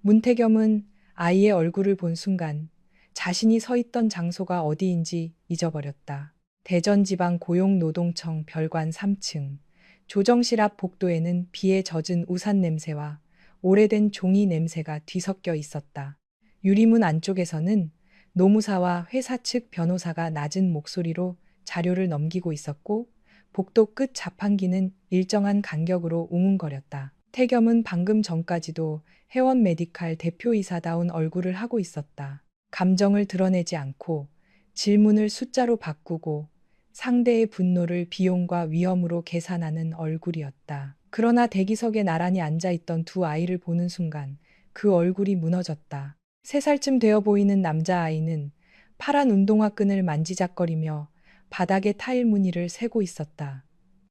문태겸은 아이의 얼굴을 본 순간 자신이 서 있던 장소가 어디인지 잊어버렸다. 대전지방 고용노동청 별관 3층. 조정실 앞 복도에는 비에 젖은 우산 냄새와 오래된 종이 냄새가 뒤섞여 있었다. 유리문 안쪽에서는 노무사와 회사 측 변호사가 낮은 목소리로 자료를 넘기고 있었고, 복도 끝 자판기는 일정한 간격으로 웅웅거렸다. 태겸은 방금 전까지도 해원 메디칼 대표이사다운 얼굴을 하고 있었다. 감정을 드러내지 않고 질문을 숫자로 바꾸고 상대의 분노를 비용과 위험으로 계산하는 얼굴이었다. 그러나 대기석에 나란히 앉아있던 두 아이를 보는 순간 그 얼굴이 무너졌다. 3살쯤 되어 보이는 남자아이는 파란 운동화 끈을 만지작거리며 바닥에 타일 무늬를 세고 있었다.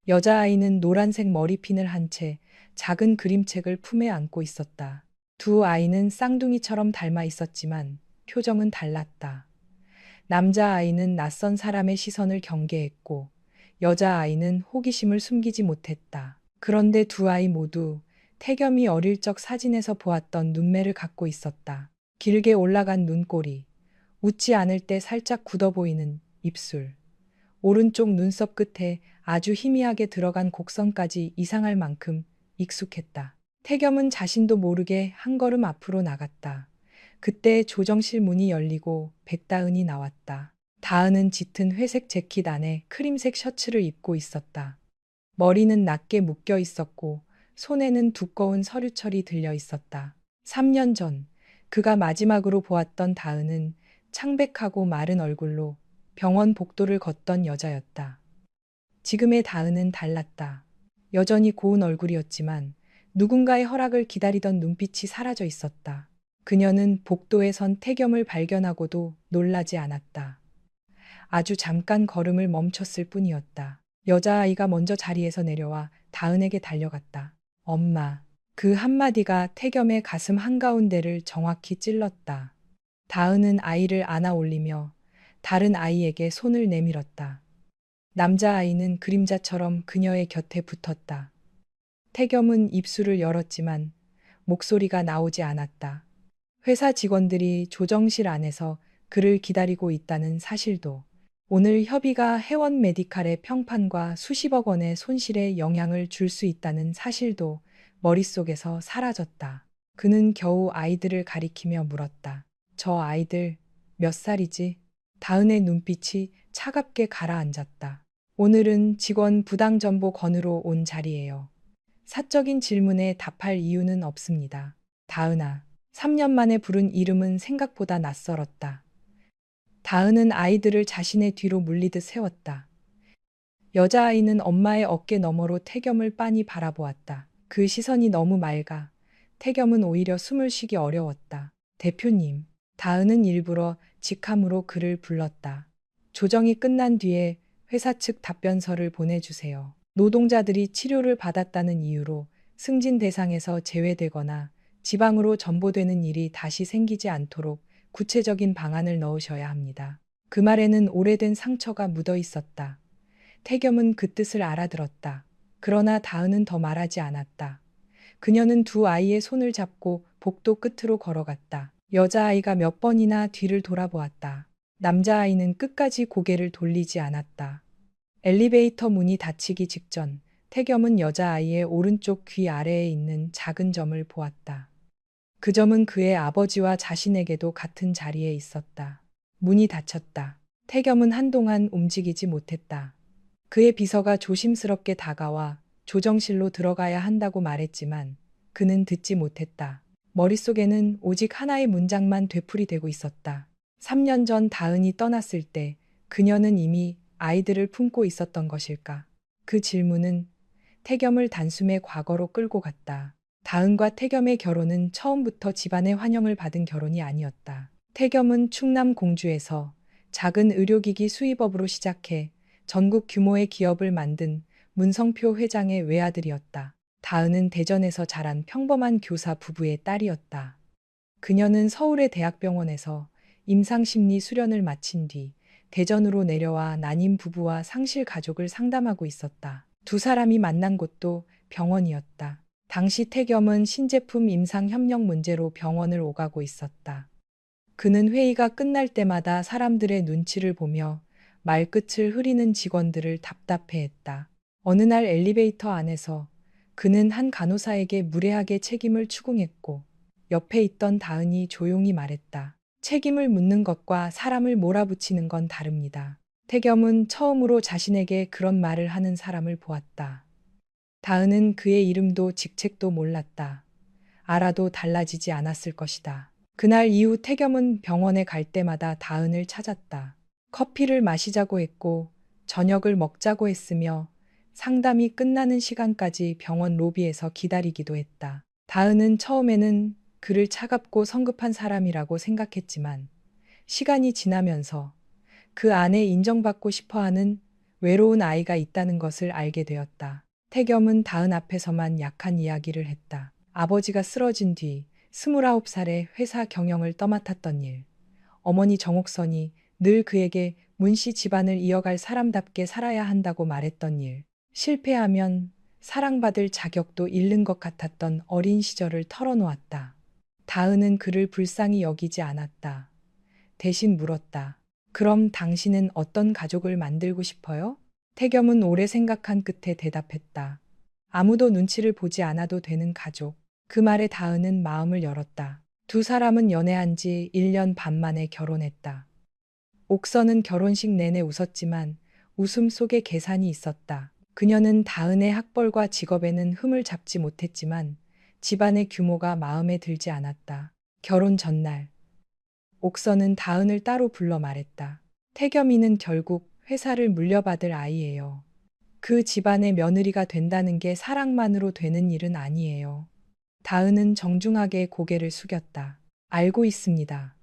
여자아이는 노란색 머리핀을 한 채 작은 그림책을 품에 안고 있었다. 두 아이는 쌍둥이처럼 닮아 있었지만 표정은 달랐다. 남자아이는 낯선 사람의 시선을 경계했고 여자아이는 호기심을 숨기지 못했다. 그런데 두 아이 모두 태겸이 어릴 적 사진에서 보았던 눈매를 갖고 있었다. 길게 올라간 눈꼬리, 웃지 않을 때 살짝 굳어 보이는 입술, 오른쪽 눈썹 끝에 아주 희미하게 들어간 곡선까지 이상할 만큼 익숙했다. 태겸은 자신도 모르게 한 걸음 앞으로 나갔다. 그때 조정실 문이 열리고 백다은이 나왔다. 다은은 짙은 회색 재킷 안에 크림색 셔츠를 입고 있었다. 머리는 낮게 묶여 있었고 손에는 두꺼운 서류철이 들려 있었다. 3년 전 그가 마지막으로 보았던 다은은 창백하고 마른 얼굴로 병원 복도를 걷던 여자였다. 지금의 다은은 달랐다. 여전히 고운 얼굴이었지만 누군가의 허락을 기다리던 눈빛이 사라져 있었다. 그녀는 복도에 선 태겸을 발견하고도 놀라지 않았다. 아주 잠깐 걸음을 멈췄을 뿐이었다. 여자아이가 먼저 자리에서 내려와 다은에게 달려갔다. 엄마. 그 한마디가 태겸의 가슴 한가운데를 정확히 찔렀다. 다은은 아이를 안아 올리며 다른 아이에게 손을 내밀었다. 남자아이는 그림자처럼 그녀의 곁에 붙었다. 태겸은 입술을 열었지만 목소리가 나오지 않았다. 회사 직원들이 조정실 안에서 그를 기다리고 있다는 사실도, 오늘 협의가 해원 메디칼의 평판과 수십억 원의 손실에 영향을 줄 수 있다는 사실도 머릿속에서 사라졌다. 그는 겨우 아이들을 가리키며 물었다. 저 아이들 몇 살이지? 다은의 눈빛이 차갑게 가라앉았다. 오늘은 직원 부당 정보 건으로 온 자리예요. 사적인 질문에 답할 이유는 없습니다. 다은아. 3년 만에 부른 이름은 생각보다 낯설었다. 다은은 아이들을 자신의 뒤로 물리듯 세웠다. 여자아이는 엄마의 어깨 너머로 태겸을 빤히 바라보았다. 그 시선이 너무 맑아 태겸은 오히려 숨을 쉬기 어려웠다. 대표님. 다은은 일부러 직함으로 그를 불렀다. 조정이 끝난 뒤에 회사 측 답변서를 보내주세요. 노동자들이 치료를 받았다는 이유로 승진 대상에서 제외되거나 지방으로 전보되는 일이 다시 생기지 않도록 구체적인 방안을 넣으셔야 합니다. 그 말에는 오래된 상처가 묻어 있었다. 태겸은 그 뜻을 알아들었다. 그러나 다은은 더 말하지 않았다. 그녀는 두 아이의 손을 잡고 복도 끝으로 걸어갔다. 여자아이가 몇 번이나 뒤를 돌아보았다. 남자아이는 끝까지 고개를 돌리지 않았다. 엘리베이터 문이 닫히기 직전 태겸은 여자아이의 오른쪽 귀 아래에 있는 작은 점을 보았다. 그 점은 그의 아버지와 자신에게도 같은 자리에 있었다. 문이 닫혔다. 태겸은 한동안 움직이지 못했다. 그의 비서가 조심스럽게 다가와 조정실로 들어가야 한다고 말했지만 그는 듣지 못했다. 머릿속에는 오직 하나의 문장만 되풀이되고 있었다. 3년 전 다은이 떠났을 때 그녀는 이미 아이들을 품고 있었던 것일까? 그 질문은 태겸을 단숨에 과거로 끌고 갔다. 다은과 태겸의 결혼은 처음부터 집안의 환영을 받은 결혼이 아니었다. 태겸은 충남 공주에서 작은 의료기기 수입업으로 시작해 전국 규모의 기업을 만든 문성표 회장의 외아들이었다. 다은은 대전에서 자란 평범한 교사 부부의 딸이었다. 그녀는 서울의 대학병원에서 임상심리 수련을 마친 뒤 대전으로 내려와 난임 부부와 상실 가족을 상담하고 있었다. 두 사람이 만난 곳도 병원이었다. 당시 태겸은 신제품 임상 협력 문제로 병원을 오가고 있었다. 그는 회의가 끝날 때마다 사람들의 눈치를 보며 말끝을 흐리는 직원들을 답답해했다. 어느 날 엘리베이터 안에서 그는 한 간호사에게 무례하게 책임을 추궁했고 옆에 있던 다은이 조용히 말했다. 책임을 묻는 것과 사람을 몰아붙이는 건 다릅니다. 태겸은 처음으로 자신에게 그런 말을 하는 사람을 보았다. 다은은 그의 이름도 직책도 몰랐다. 알아도 달라지지 않았을 것이다. 그날 이후 태겸은 병원에 갈 때마다 다은을 찾았다. 커피를 마시자고 했고 저녁을 먹자고 했으며 상담이 끝나는 시간까지 병원 로비에서 기다리기도 했다. 다은은 처음에는 그를 차갑고 성급한 사람이라고 생각했지만 시간이 지나면서 그 안에 인정받고 싶어하는 외로운 아이가 있다는 것을 알게 되었다. 태겸은 다은 앞에서만 약한 이야기를 했다. 아버지가 쓰러진 뒤 29살에 회사 경영을 떠맡았던 일, 어머니 정옥선이 늘 그에게 문씨 집안을 이어갈 사람답게 살아야 한다고 말했던 일, 실패하면 사랑받을 자격도 잃는 것 같았던 어린 시절을 털어놓았다. 다은은 그를 불쌍히 여기지 않았다. 대신 물었다. 그럼 당신은 어떤 가족을 만들고 싶어요? 태겸은 오래 생각한 끝에 대답했다. 아무도 눈치를 보지 않아도 되는 가족. 그 말에 다은은 마음을 열었다. 두 사람은 연애한 지 1년 반 만에 결혼했다. 옥선은 결혼식 내내 웃었지만 웃음 속에 계산이 있었다. 그녀는 다은의 학벌과 직업에는 흠을 잡지 못했지만 집안의 규모가 마음에 들지 않았다. 결혼 전날 옥선은 다은을 따로 불러 말했다. 태겸이는 결국 회사를 물려받을 아이예요. 그 집안의 며느리가 된다는 게 사랑만으로 되는 일은 아니에요. 다은은 정중하게 고개를 숙였다. 알고 있습니다.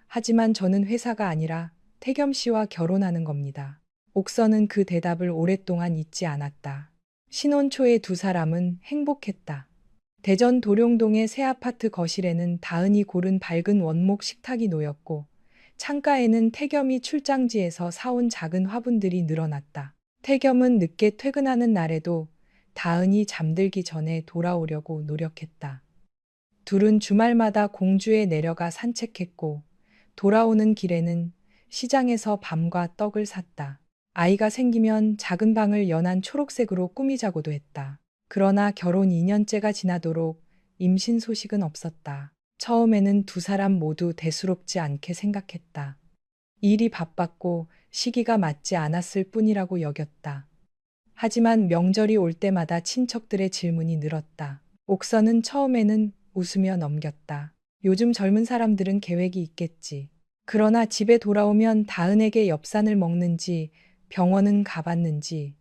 하지만 저는 회사가 아니라 태겸 씨와 결혼하는 겁니다. 옥선은 그 대답을 오랫동안 잊지 않았다. 신혼 초에 두 사람은 행복했다. 대전 도룡동의 새 아파트 거실에는 다은이 고른 밝은 원목 식탁이 놓였고 창가에는 태겸이 출장지에서 사온 작은 화분들이 늘어났다. 태겸은 늦게 퇴근하는 날에도 다은이 잠들기 전에 돌아오려고 노력했다. 둘은 주말마다 공주에 내려가 산책했고 돌아오는 길에는 시장에서 밤과 떡을 샀다. 아이가 생기면 작은 방을 연한 초록색으로 꾸미자고도 했다. 그러나 결혼 2년째가 지나도록 임신 소식은 없었다. 처음에는 두 사람 모두 대수롭지 않게 생각했다. 일이 바빴고 시기가 맞지 않았을 뿐이라고 여겼다. 하지만 명절이 올 때마다 친척들의 질문이 늘었다. 옥선은 처음에는 웃으며 넘겼다. 요즘 젊은 사람들은 계획이 있겠지. 그러나 집에 돌아오면 다은에게 엽산을 먹는지 병원은 가봤는지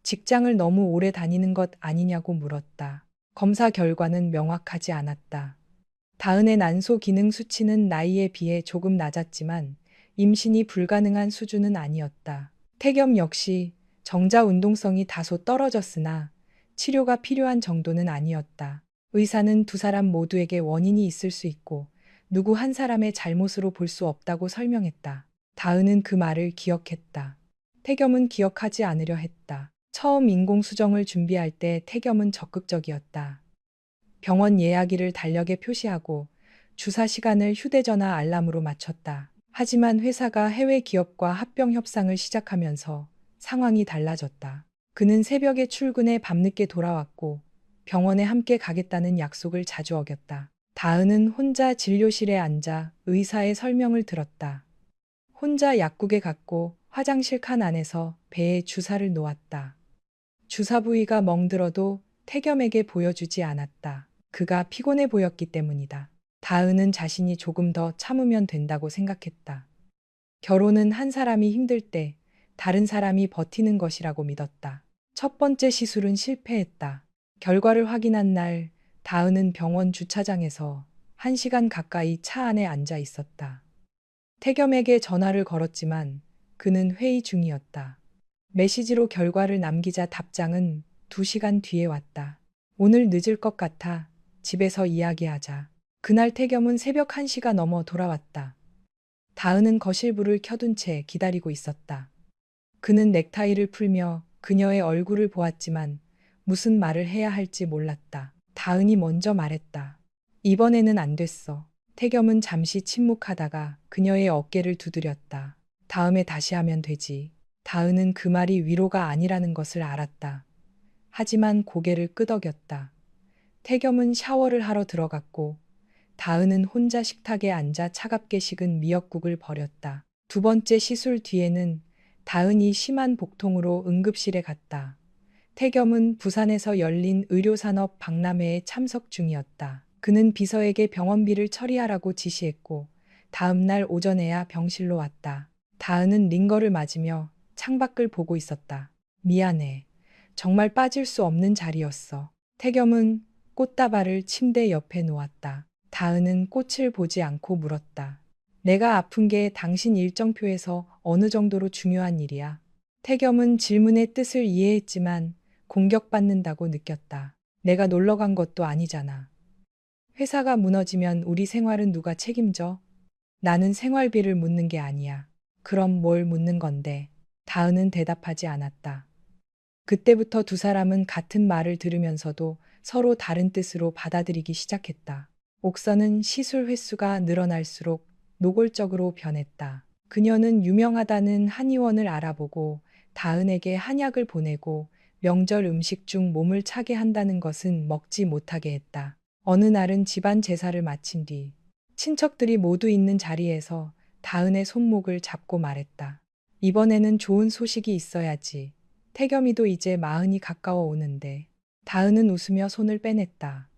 직장을 너무 오래 다니는 것 아니냐고 물었다. 검사 결과는 명확하지 않았다. 다은의 난소 기능 수치는 나이에 비해 조금 낮았지만 임신이 불가능한 수준은 아니었다. 태겸 역시 정자 운동성이 다소 떨어졌으나 치료가 필요한 정도는 아니었다. 의사는 두 사람 모두에게 원인이 있을 수 있고 누구 한 사람의 잘못으로 볼 수 없다고 설명했다. 다은은 그 말을 기억했다. 태겸은 기억하지 않으려 했다. 처음 인공수정을 준비할 때 태겸은 적극적이었다. 병원 예약일을 달력에 표시하고 주사 시간을 휴대전화 알람으로 맞췄다. 하지만 회사가 해외 기업과 합병 협상을 시작하면서 상황이 달라졌다. 그는 새벽에 출근해 밤늦게 돌아왔고 병원에 함께 가겠다는 약속을 자주 어겼다. 다은은 혼자 진료실에 앉아 의사의 설명을 들었다. 혼자 약국에 갔고 화장실 칸 안에서 배에 주사를 놓았다. 주사 부위가 멍들어도 태겸에게 보여주지 않았다. 그가 피곤해 보였기 때문이다. 다은은 자신이 조금 더 참으면 된다고 생각했다. 결혼은 한 사람이 힘들 때 다른 사람이 버티는 것이라고 믿었다. 첫 번째 시술은 실패했다. 결과를 확인한 날 다은은 병원 주차장에서 1시간 가까이 차 안에 앉아 있었다. 태겸에게 전화를 걸었지만 그는 회의 중이었다. 메시지로 결과를 남기자 답장은 2시간 뒤에 왔다. 오늘 늦을 것 같아. 집에서 이야기하자. 그날 태겸은 새벽 1시가 넘어 돌아왔다. 다은은 거실불을 켜둔 채 기다리고 있었다. 그는 넥타이를 풀며 그녀의 얼굴을 보았지만 무슨 말을 해야 할지 몰랐다. 다은이 먼저 말했다. 이번에는 안 됐어. 태겸은 잠시 침묵하다가 그녀의 어깨를 두드렸다. 다음에 다시 하면 되지. 다은은 그 말이 위로가 아니라는 것을 알았다. 하지만 고개를 끄덕였다. 태겸은 샤워를 하러 들어갔고 다은은 혼자 식탁에 앉아 차갑게 식은 미역국을 버렸다. 두 번째 시술 뒤에는 다은이 심한 복통으로 응급실에 갔다. 태겸은 부산에서 열린 의료산업 박람회에 참석 중이었다. 그는 비서에게 병원비를 처리하라고 지시했고 다음 날 오전에야 병실로 왔다. 다은은 링거를 맞으며 창밖을 보고 있었다. 미안해. 정말 빠질 수 없는 자리였어. 태겸은 꽃다발을 침대 옆에 놓았다. 다은은 꽃을 보지 않고 물었다. 내가 아픈 게 당신 일정표에서 어느 정도로 중요한 일이야? 태겸은 질문의 뜻을 이해했지만 공격받는다고 느꼈다. 내가 놀러 간 것도 아니잖아. 회사가 무너지면 우리 생활은 누가 책임져? 나는 생활비를 묻는 게 아니야. 그럼 뭘 묻는 건데? 다은은 대답하지 않았다. 그때부터 두 사람은 같은 말을 들으면서도 서로 다른 뜻으로 받아들이기 시작했다. 옥선은 시술 횟수가 늘어날수록 노골적으로 변했다. 그녀는 유명하다는 한의원을 알아보고 다은에게 한약을 보내고 명절 음식 중 몸을 차게 한다는 것은 먹지 못하게 했다. 어느 날은 집안 제사를 마친 뒤 친척들이 모두 있는 자리에서 다은의 손목을 잡고 말했다. 이번에는 좋은 소식이 있어야지. 태겸이도 이제 마흔이 가까워 오는데. 다은은 웃으며 손을 빼냈다.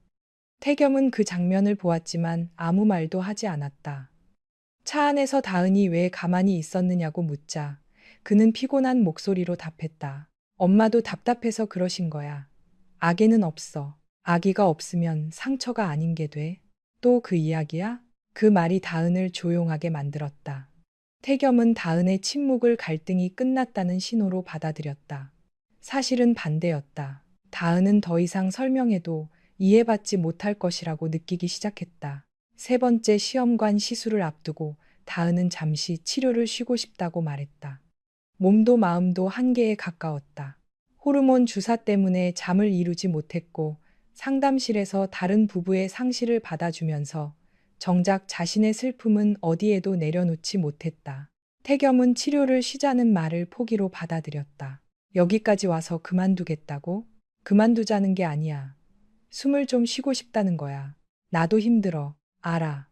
태겸은 그 장면을 보았지만 아무 말도 하지 않았다. 차 안에서 다은이 왜 가만히 있었느냐고 묻자 그는 피곤한 목소리로 답했다. 엄마도 답답해서 그러신 거야. 아기는 없어. 아기가 없으면 상처가 아닌 게 돼. 또 그 이야기야? 그 말이 다은을 조용하게 만들었다. 태겸은 다은의 침묵을 갈등이 끝났다는 신호로 받아들였다. 사실은 반대였다. 다은은 더 이상 설명해도 이해받지 못할 것이라고 느끼기 시작했다. 세 번째 시험관 시술을 앞두고 다은은 잠시 치료를 쉬고 싶다고 말했다. 몸도 마음도 한계에 가까웠다. 호르몬 주사 때문에 잠을 이루지 못했고 상담실에서 다른 부부의 상실을 받아주면서 정작 자신의 슬픔은 어디에도 내려놓지 못했다. 태겸은 치료를 쉬자는 말을 포기로 받아들였다. 여기까지 와서 그만두겠다고? 그만두자는 게 아니야. 숨을 좀 쉬고 싶다는 거야. 나도 힘들어. 알아.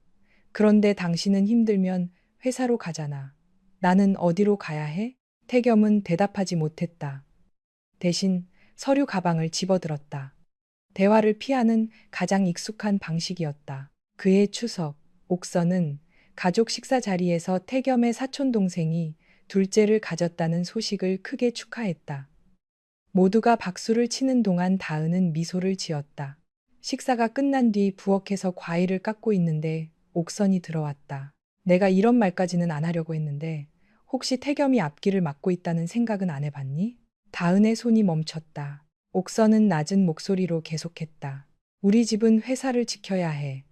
그런데 당신은 힘들면 회사로 가잖아. 나는 어디로 가야 해? 태겸은 대답하지 못했다. 대신 서류 가방을 집어들었다. 대화를 피하는 가장 익숙한 방식이었다. 그해 추석, 옥선은 가족 식사 자리에서 태겸의 사촌 동생이 둘째를 가졌다는 소식을 크게 축하했다. 모두가 박수를 치는 동안 다은은 미소를 지었다. 식사가 끝난 뒤 부엌에서 과일을 깎고 있는데 옥선이 들어왔다. 내가 이런 말까지는 안 하려고 했는데 혹시 태겸이 앞길을 막고 있다는 생각은 안 해봤니? 다은의 손이 멈췄다. 옥선은 낮은 목소리로 계속했다. 우리 집은 회사를 지켜야 해.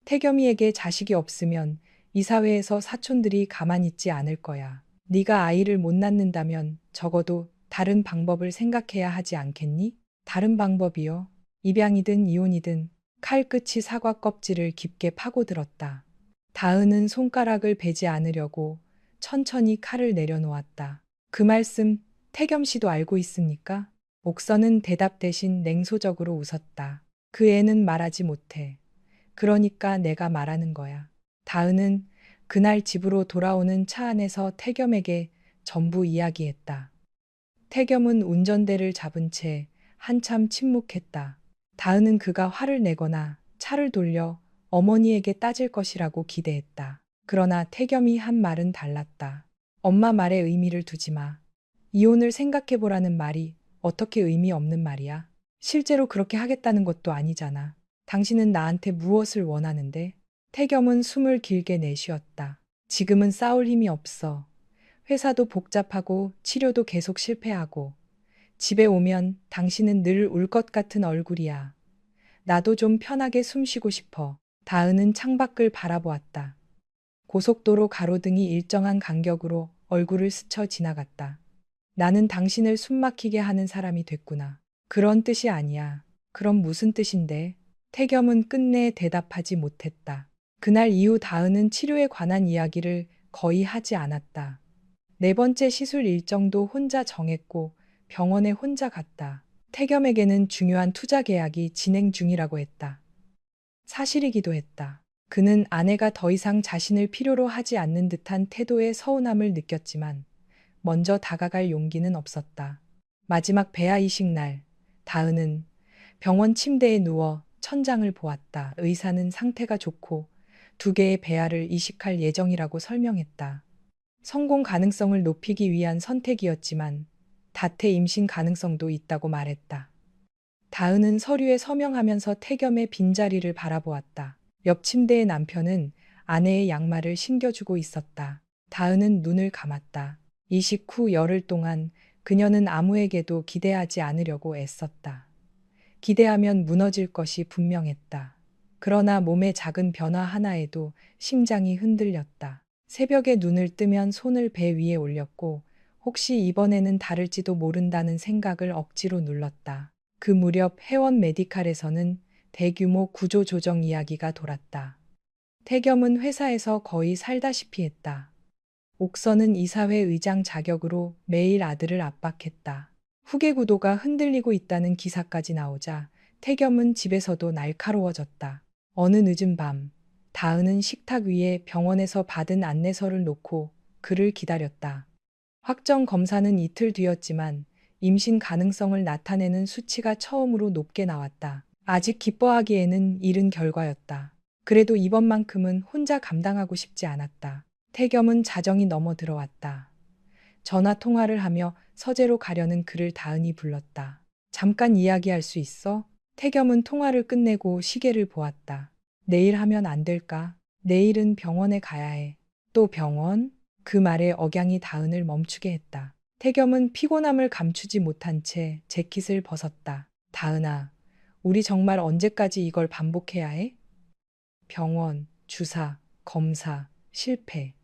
태겸이에게 자식이 없으면 이 사회에서 사촌들이 가만히 있지 않을 거야. 네가 아이를 못 낳는다면 적어도 다른 방법을 생각해야 하지 않겠니? 다른 방법이요? 입양이든 이혼이든 칼끝이 사과 껍질을 깊게 파고들었다. 다은은 손가락을 베지 않으려고 천천히 칼을 내려놓았다. 그 말씀 태겸 씨도 알고 있습니까? 옥선은 대답 대신 냉소적으로 웃었다. 그 애는 말하지 못해. 그러니까 내가 말하는 거야. 다은은 그날 집으로 돌아오는 차 안에서 태겸에게 전부 이야기했다. 태겸은 운전대를 잡은 채 한참 침묵했다. 다은은 그가 화를 내거나 차를 돌려 어머니에게 따질 것이라고 기대했다. 그러나 태겸이 한 말은 달랐다. 엄마 말에 의미를 두지 마. 이혼을 생각해보라는 말이 어떻게 의미 없는 말이야? 실제로 그렇게 하겠다는 것도 아니잖아. 당신은 나한테 무엇을 원하는데? 태겸은 숨을 길게 내쉬었다. 지금은 싸울 힘이 없어. 회사도 복잡하고 치료도 계속 실패하고 집에 오면 당신은 늘 울 것 같은 얼굴이야. 나도 좀 편하게 숨 쉬고 싶어. 다은은 창밖을 바라보았다. 고속도로 가로등이 일정한 간격으로 얼굴을 스쳐 지나갔다. 나는 당신을 숨막히게 하는 사람이 됐구나. 그런 뜻이 아니야. 그럼 무슨 뜻인데? 태겸은 끝내 대답하지 못했다. 그날 이후 다은은 치료에 관한 이야기를 거의 하지 않았다. 네 번째 시술 일정도 혼자 정했고 병원에 혼자 갔다. 태겸에게는 중요한 투자 계약이 진행 중이라고 했다. 사실이기도 했다. 그는 아내가 더 이상 자신을 필요로 하지 않는 듯한 태도에 서운함을 느꼈지만 먼저 다가갈 용기는 없었다. 마지막 배아 이식 날, 다은은 병원 침대에 누워 천장을 보았다. 의사는 상태가 좋고 2개의 배아를 이식할 예정이라고 설명했다. 성공 가능성을 높이기 위한 선택이었지만 다태 임신 가능성도 있다고 말했다. 다은은 서류에 서명하면서 태겸의 빈자리를 바라보았다. 옆 침대의 남편은 아내의 양말을 신겨주고 있었다. 다은은 눈을 감았다. 이식 후 열흘 동안 그녀는 아무에게도 기대하지 않으려고 애썼다. 기대하면 무너질 것이 분명했다. 그러나 몸의 작은 변화 하나에도 심장이 흔들렸다. 새벽에 눈을 뜨면 손을 배 위에 올렸고 혹시 이번에는 다를지도 모른다는 생각을 억지로 눌렀다. 그 무렵 해원 메디칼에서는 대규모 구조조정 이야기가 돌았다. 태겸은 회사에서 거의 살다시피 했다. 옥선은 이사회 의장 자격으로 매일 아들을 압박했다. 후계 구도가 흔들리고 있다는 기사까지 나오자 태겸은 집에서도 날카로워졌다. 어느 늦은 밤, 다은은 식탁 위에 병원에서 받은 안내서를 놓고 그를 기다렸다. 확정 검사는 이틀 뒤였지만 임신 가능성을 나타내는 수치가 처음으로 높게 나왔다. 아직 기뻐하기에는 이른 결과였다. 그래도 이번만큼은 혼자 감당하고 싶지 않았다. 태겸은 자정이 넘어 들어왔다. 전화 통화를 하며 서재로 가려는 그를 다은이 불렀다. 잠깐 이야기할 수 있어? 태겸은 통화를 끝내고 시계를 보았다. 내일 하면 안 될까? 내일은 병원에 가야 해. 또 병원? 그 말에 억양이 다은을 멈추게 했다. 태겸은 피곤함을 감추지 못한 채 재킷을 벗었다. 다은아, 우리 정말 언제까지 이걸 반복해야 해? 병원, 주사, 검사, 실패.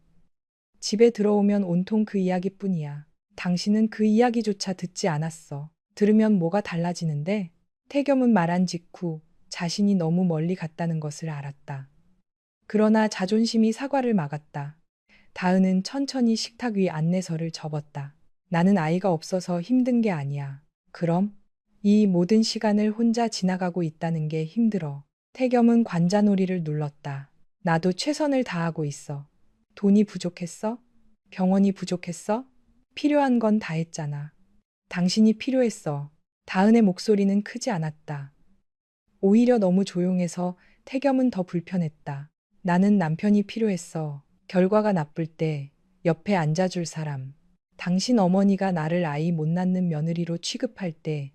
집에 들어오면 온통 그 이야기뿐이야. 당신은 그 이야기조차 듣지 않았어. 들으면 뭐가 달라지는데? 태겸은 말한 직후 자신이 너무 멀리 갔다는 것을 알았다. 그러나 자존심이 사과를 막았다. 다은은 천천히 식탁 위 안내서를 접었다. 나는 아이가 없어서 힘든 게 아니야. 그럼? 이 모든 시간을 혼자 지나가고 있다는 게 힘들어. 태겸은 관자놀이를 눌렀다. 나도 최선을 다하고 있어. 돈이 부족했어? 병원이 부족했어? 필요한 건 다 했잖아. 당신이 필요했어. 다은의 목소리는 크지 않았다. 오히려 너무 조용해서 태겸은 더 불편했다. 나는 남편이 필요했어. 결과가 나쁠 때 옆에 앉아줄 사람. 당신 어머니가 나를 아이 못 낳는 며느리로 취급할 때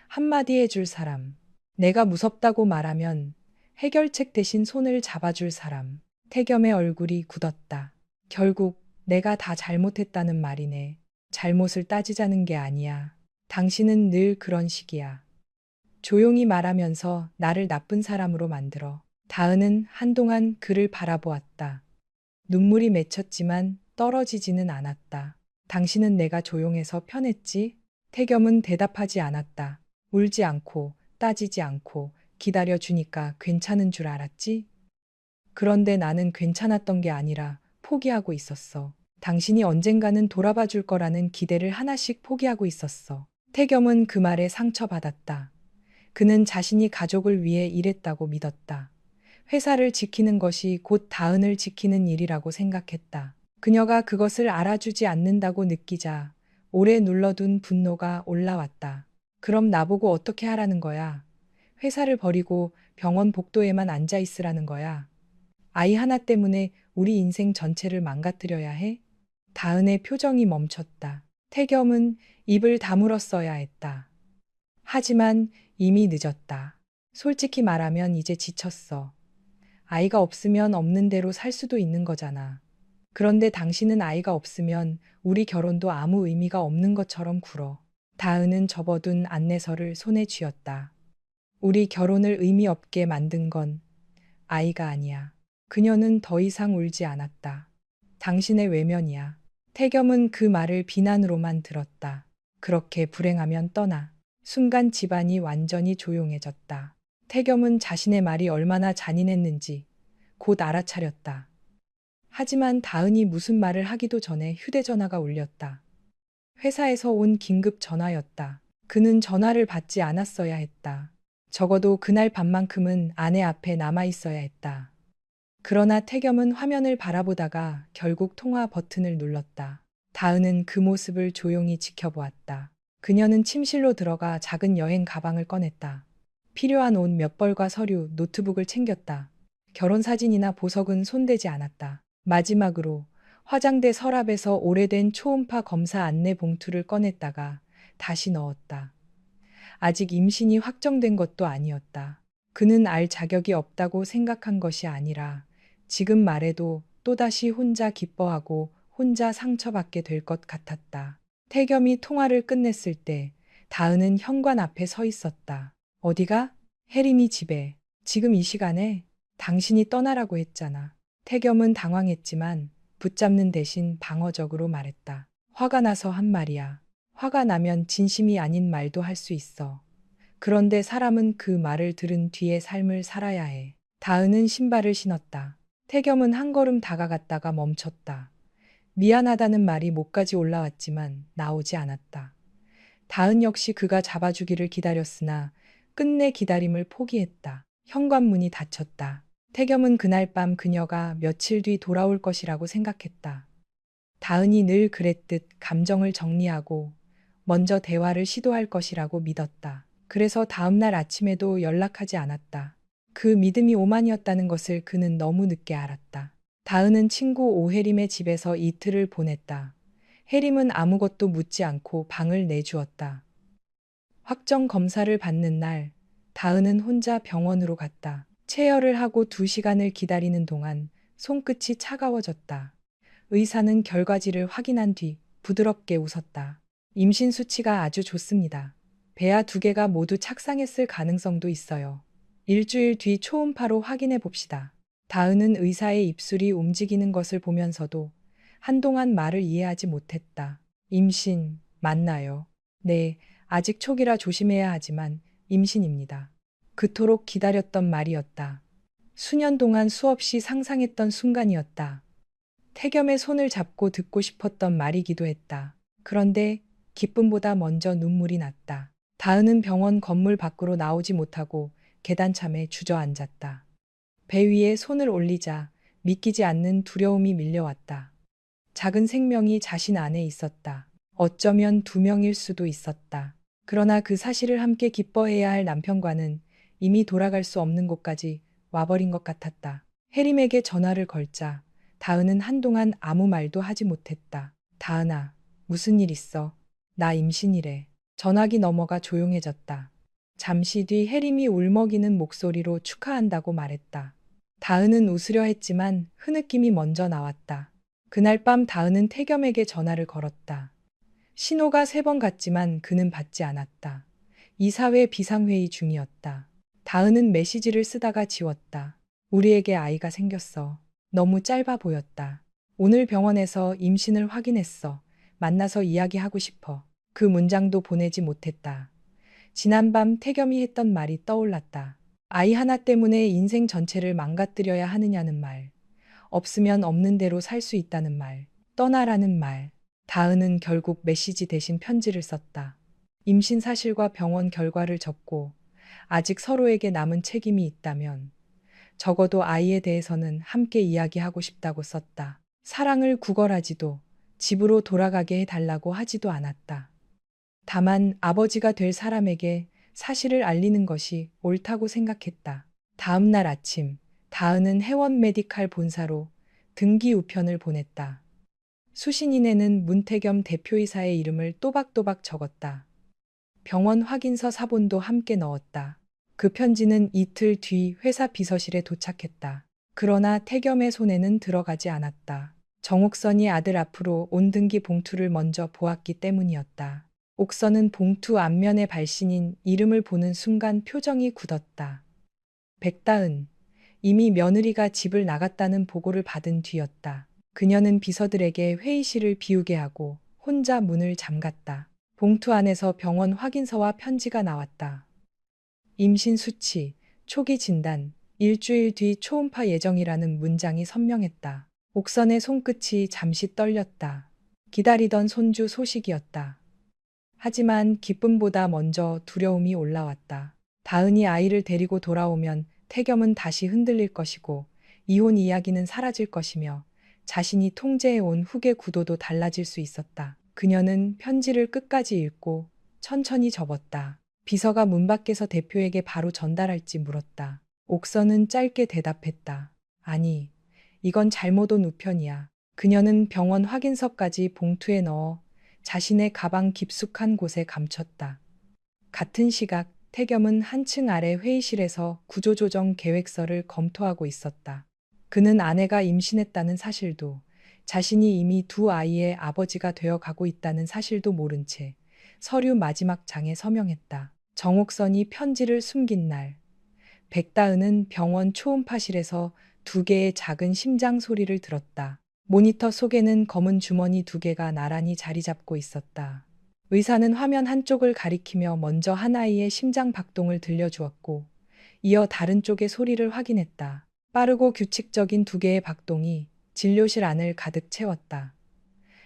한마디 해줄 사람. 내가 무섭다고 말하면 해결책 대신 손을 잡아줄 사람. 태겸의 얼굴이 굳었다. 결국 내가 다 잘못했다는 말이네. 잘못을 따지자는 게 아니야. 당신은 늘 그런 식이야. 조용히 말하면서 나를 나쁜 사람으로 만들어. 다은은 한동안 그를 바라보았다. 눈물이 맺혔지만 떨어지지는 않았다. 당신은 내가 조용해서 편했지? 태겸은 대답하지 않았다. 울지 않고 따지지 않고 기다려주니까 괜찮은 줄 알았지? 그런데 나는 괜찮았던 게 아니라 포기하고 있었어. 당신이 언젠가는 돌아봐 줄 거라는 기대를 하나씩 포기하고 있었어. 태겸은 그 말에 상처받았다. 그는 자신이 가족을 위해 일했다고 믿었다. 회사를 지키는 것이 곧 다은을 지키는 일이라고 생각했다. 그녀가 그것을 알아주지 않는다고 느끼자 오래 눌러둔 분노가 올라왔다. 그럼 나보고 어떻게 하라는 거야? 회사를 버리고 병원 복도에만 앉아 있으라는 거야? 아이 하나 때문에 우리 인생 전체를 망가뜨려야 해? 다은의 표정이 멈췄다. 태겸은 입을 다물었어야 했다. 하지만 이미 늦었다. 솔직히 말하면 이제 지쳤어. 아이가 없으면 없는 대로 살 수도 있는 거잖아. 그런데 당신은 아이가 없으면 우리 결혼도 아무 의미가 없는 것처럼 굴어. 다은은 접어둔 안내서를 손에 쥐었다. 우리 결혼을 의미 없게 만든 건 아이가 아니야. 그녀는 더 이상 울지 않았다. 당신의 외면이야. 태겸은 그 말을 비난으로만 들었다. 그렇게 불행하면 떠나. 순간 집안이 완전히 조용해졌다. 태겸은 자신의 말이 얼마나 잔인했는지 곧 알아차렸다. 하지만 다은이 무슨 말을 하기도 전에 휴대전화가 울렸다. 회사에서 온 긴급 전화였다. 그는 전화를 받지 않았어야 했다. 적어도 그날 밤만큼은 아내 앞에 남아 있어야 했다. 그러나 태겸은 화면을 바라보다가 결국 통화 버튼을 눌렀다. 다은은 그 모습을 조용히 지켜보았다. 그녀는 침실로 들어가 작은 여행 가방을 꺼냈다. 필요한 옷 몇 벌과 서류, 노트북을 챙겼다. 결혼 사진이나 보석은 손대지 않았다. 마지막으로 화장대 서랍에서 오래된 초음파 검사 안내 봉투를 꺼냈다가 다시 넣었다. 아직 임신이 확정된 것도 아니었다. 그는 알 자격이 없다고 생각한 것이 아니라 지금 말해도 또다시 혼자 기뻐하고 혼자 상처받게 될 것 같았다. 태겸이 통화를 끝냈을 때 다은은 현관 앞에 서 있었다. 어디가? 혜림이 집에. 지금 이 시간에? 당신이 떠나라고 했잖아. 태겸은 당황했지만 붙잡는 대신 방어적으로 말했다. 화가 나서 한 말이야. 화가 나면 진심이 아닌 말도 할 수 있어. 그런데 사람은 그 말을 들은 뒤에 삶을 살아야 해. 다은은 신발을 신었다. 태겸은 한 걸음 다가갔다가 멈췄다. 미안하다는 말이 목까지 올라왔지만 나오지 않았다. 다은 역시 그가 잡아주기를 기다렸으나 끝내 기다림을 포기했다. 현관문이 닫혔다. 태겸은 그날 밤 그녀가 며칠 뒤 돌아올 것이라고 생각했다. 다은이 늘 그랬듯 감정을 정리하고 먼저 대화를 시도할 것이라고 믿었다. 그래서 다음날 아침에도 연락하지 않았다. 그 믿음이 오만이었다는 것을 그는 너무 늦게 알았다. 다은은 친구 오혜림의 집에서 이틀을 보냈다. 혜림은 아무것도 묻지 않고 방을 내주었다. 확정 검사를 받는 날, 다은은 혼자 병원으로 갔다. 체열을 하고 2시간을 기다리는 동안 손끝이 차가워졌다. 의사는 결과지를 확인한 뒤 부드럽게 웃었다. 임신 수치가 아주 좋습니다. 배아 2개가 모두 착상했을 가능성도 있어요. 일주일 뒤 초음파로 확인해 봅시다. 다은은 의사의 입술이 움직이는 것을 보면서도 한동안 말을 이해하지 못했다. 임신, 맞나요? 네, 아직 초기라 조심해야 하지만 임신입니다. 그토록 기다렸던 말이었다. 수년 동안 수없이 상상했던 순간이었다. 태겸의 손을 잡고 듣고 싶었던 말이기도 했다. 그런데 기쁨보다 먼저 눈물이 났다. 다은은 병원 건물 밖으로 나오지 못하고 계단참에 주저앉았다. 배 위에 손을 올리자 믿기지 않는 두려움이 밀려왔다. 작은 생명이 자신 안에 있었다. 어쩌면 2명일 수도 있었다. 그러나 그 사실을 함께 기뻐해야 할 남편과는 이미 돌아갈 수 없는 곳까지 와버린 것 같았다. 혜림에게 전화를 걸자 다은은 한동안 아무 말도 하지 못했다. 다은아, 무슨 일 있어? 나 임신이래. 전화기 너머가 조용해졌다. 잠시 뒤 혜림이 울먹이는 목소리로 축하한다고 말했다. 다은은 웃으려 했지만 흐느낌이 먼저 나왔다. 그날 밤 다은은 태겸에게 전화를 걸었다. 신호가 3번 갔지만 그는 받지 않았다. 이사회 비상회의 중이었다. 다은은 메시지를 쓰다가 지웠다. 우리에게 아이가 생겼어. 너무 짧아 보였다. 오늘 병원에서 임신을 확인했어. 만나서 이야기하고 싶어. 그 문장도 보내지 못했다. 지난밤 태겸이 했던 말이 떠올랐다. 아이 하나 때문에 인생 전체를 망가뜨려야 하느냐는 말. 없으면 없는 대로 살 수 있다는 말. 떠나라는 말. 다은은 결국 메시지 대신 편지를 썼다. 임신 사실과 병원 결과를 적고 아직 서로에게 남은 책임이 있다면 적어도 아이에 대해서는 함께 이야기하고 싶다고 썼다. 사랑을 구걸하지도 집으로 돌아가게 해달라고 하지도 않았다. 다만 아버지가 될 사람에게 사실을 알리는 것이 옳다고 생각했다. 다음 날 아침, 다은은 해원 메디칼 본사로 등기 우편을 보냈다. 수신인에는 문태겸 대표이사의 이름을 또박또박 적었다. 병원 확인서 사본도 함께 넣었다. 그 편지는 이틀 뒤 회사 비서실에 도착했다. 그러나 태겸의 손에는 들어가지 않았다. 정옥선이 아들 앞으로 온 등기 봉투를 먼저 보았기 때문이었다. 옥선은 봉투 앞면의 발신인 이름을 보는 순간 표정이 굳었다. 백다은, 이미 며느리가 집을 나갔다는 보고를 받은 뒤였다. 그녀는 비서들에게 회의실을 비우게 하고 혼자 문을 잠갔다. 봉투 안에서 병원 확인서와 편지가 나왔다. 임신 수치, 초기 진단, 일주일 뒤 초음파 예정이라는 문장이 선명했다. 옥선의 손끝이 잠시 떨렸다. 기다리던 손주 소식이었다. 하지만 기쁨보다 먼저 두려움이 올라왔다. 다은이 아이를 데리고 돌아오면 태겸은 다시 흔들릴 것이고 이혼 이야기는 사라질 것이며 자신이 통제해온 후계 구도도 달라질 수 있었다. 그녀는 편지를 끝까지 읽고 천천히 접었다. 비서가 문 밖에서 대표에게 바로 전달할지 물었다. 옥선은 짧게 대답했다. 아니, 이건 잘못 온 우편이야. 그녀는 병원 확인서까지 봉투에 넣어 자신의 가방 깊숙한 곳에 감췄다. 같은 시각 태겸은 한층 아래 회의실에서 구조조정 계획서를 검토하고 있었다. 그는 아내가 임신했다는 사실도 자신이 이미 두 아이의 아버지가 되어 가고 있다는 사실도 모른 채 서류 마지막 장에 서명했다. 정옥선이 편지를 숨긴 날, 백다은은 병원 초음파실에서 두 개의 작은 심장 소리를 들었다. 모니터 속에는 검은 주머니 두 개가 나란히 자리 잡고 있었다. 의사는 화면 한쪽을 가리키며 먼저 한 아이의 심장 박동을 들려주었고, 이어 다른 쪽의 소리를 확인했다. 빠르고 규칙적인 두 개의 박동이 진료실 안을 가득 채웠다.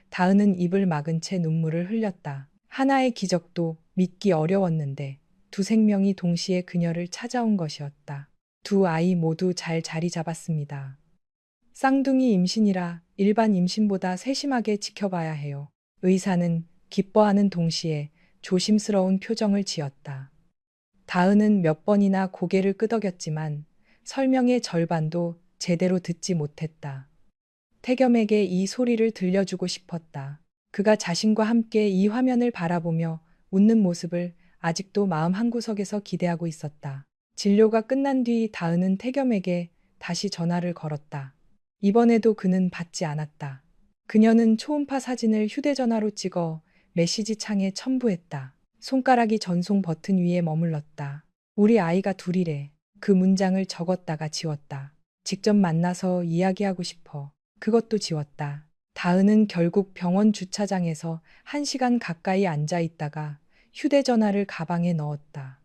다은은 입을 막은 채 눈물을 흘렸다. 하나의 기적도 믿기 어려웠는데 두 생명이 동시에 그녀를 찾아온 것이었다. 두 아이 모두 잘 자리 잡았습니다. 쌍둥이 임신이라 일반 임신보다 세심하게 지켜봐야 해요. 의사는 기뻐하는 동시에 조심스러운 표정을 지었다. 다은은 몇 번이나 고개를 끄덕였지만 설명의 절반도 제대로 듣지 못했다. 태겸에게 이 소리를 들려주고 싶었다. 그가 자신과 함께 이 화면을 바라보며 웃는 모습을 아직도 마음 한구석에서 기대하고 있었다. 진료가 끝난 뒤 다은은 태겸에게 다시 전화를 걸었다. 이번에도 그는 받지 않았다. 그녀는 초음파 사진을 휴대전화로 찍어 메시지 창에 첨부했다. 손가락이 전송 버튼 위에 머물렀다. 우리 아이가 둘이래. 그 문장을 적었다가 지웠다. 직접 만나서 이야기하고 싶어. 그것도 지웠다. 다은은 결국 병원 주차장에서 1시간 가까이 앉아 있다가 휴대전화를 가방에 넣었다.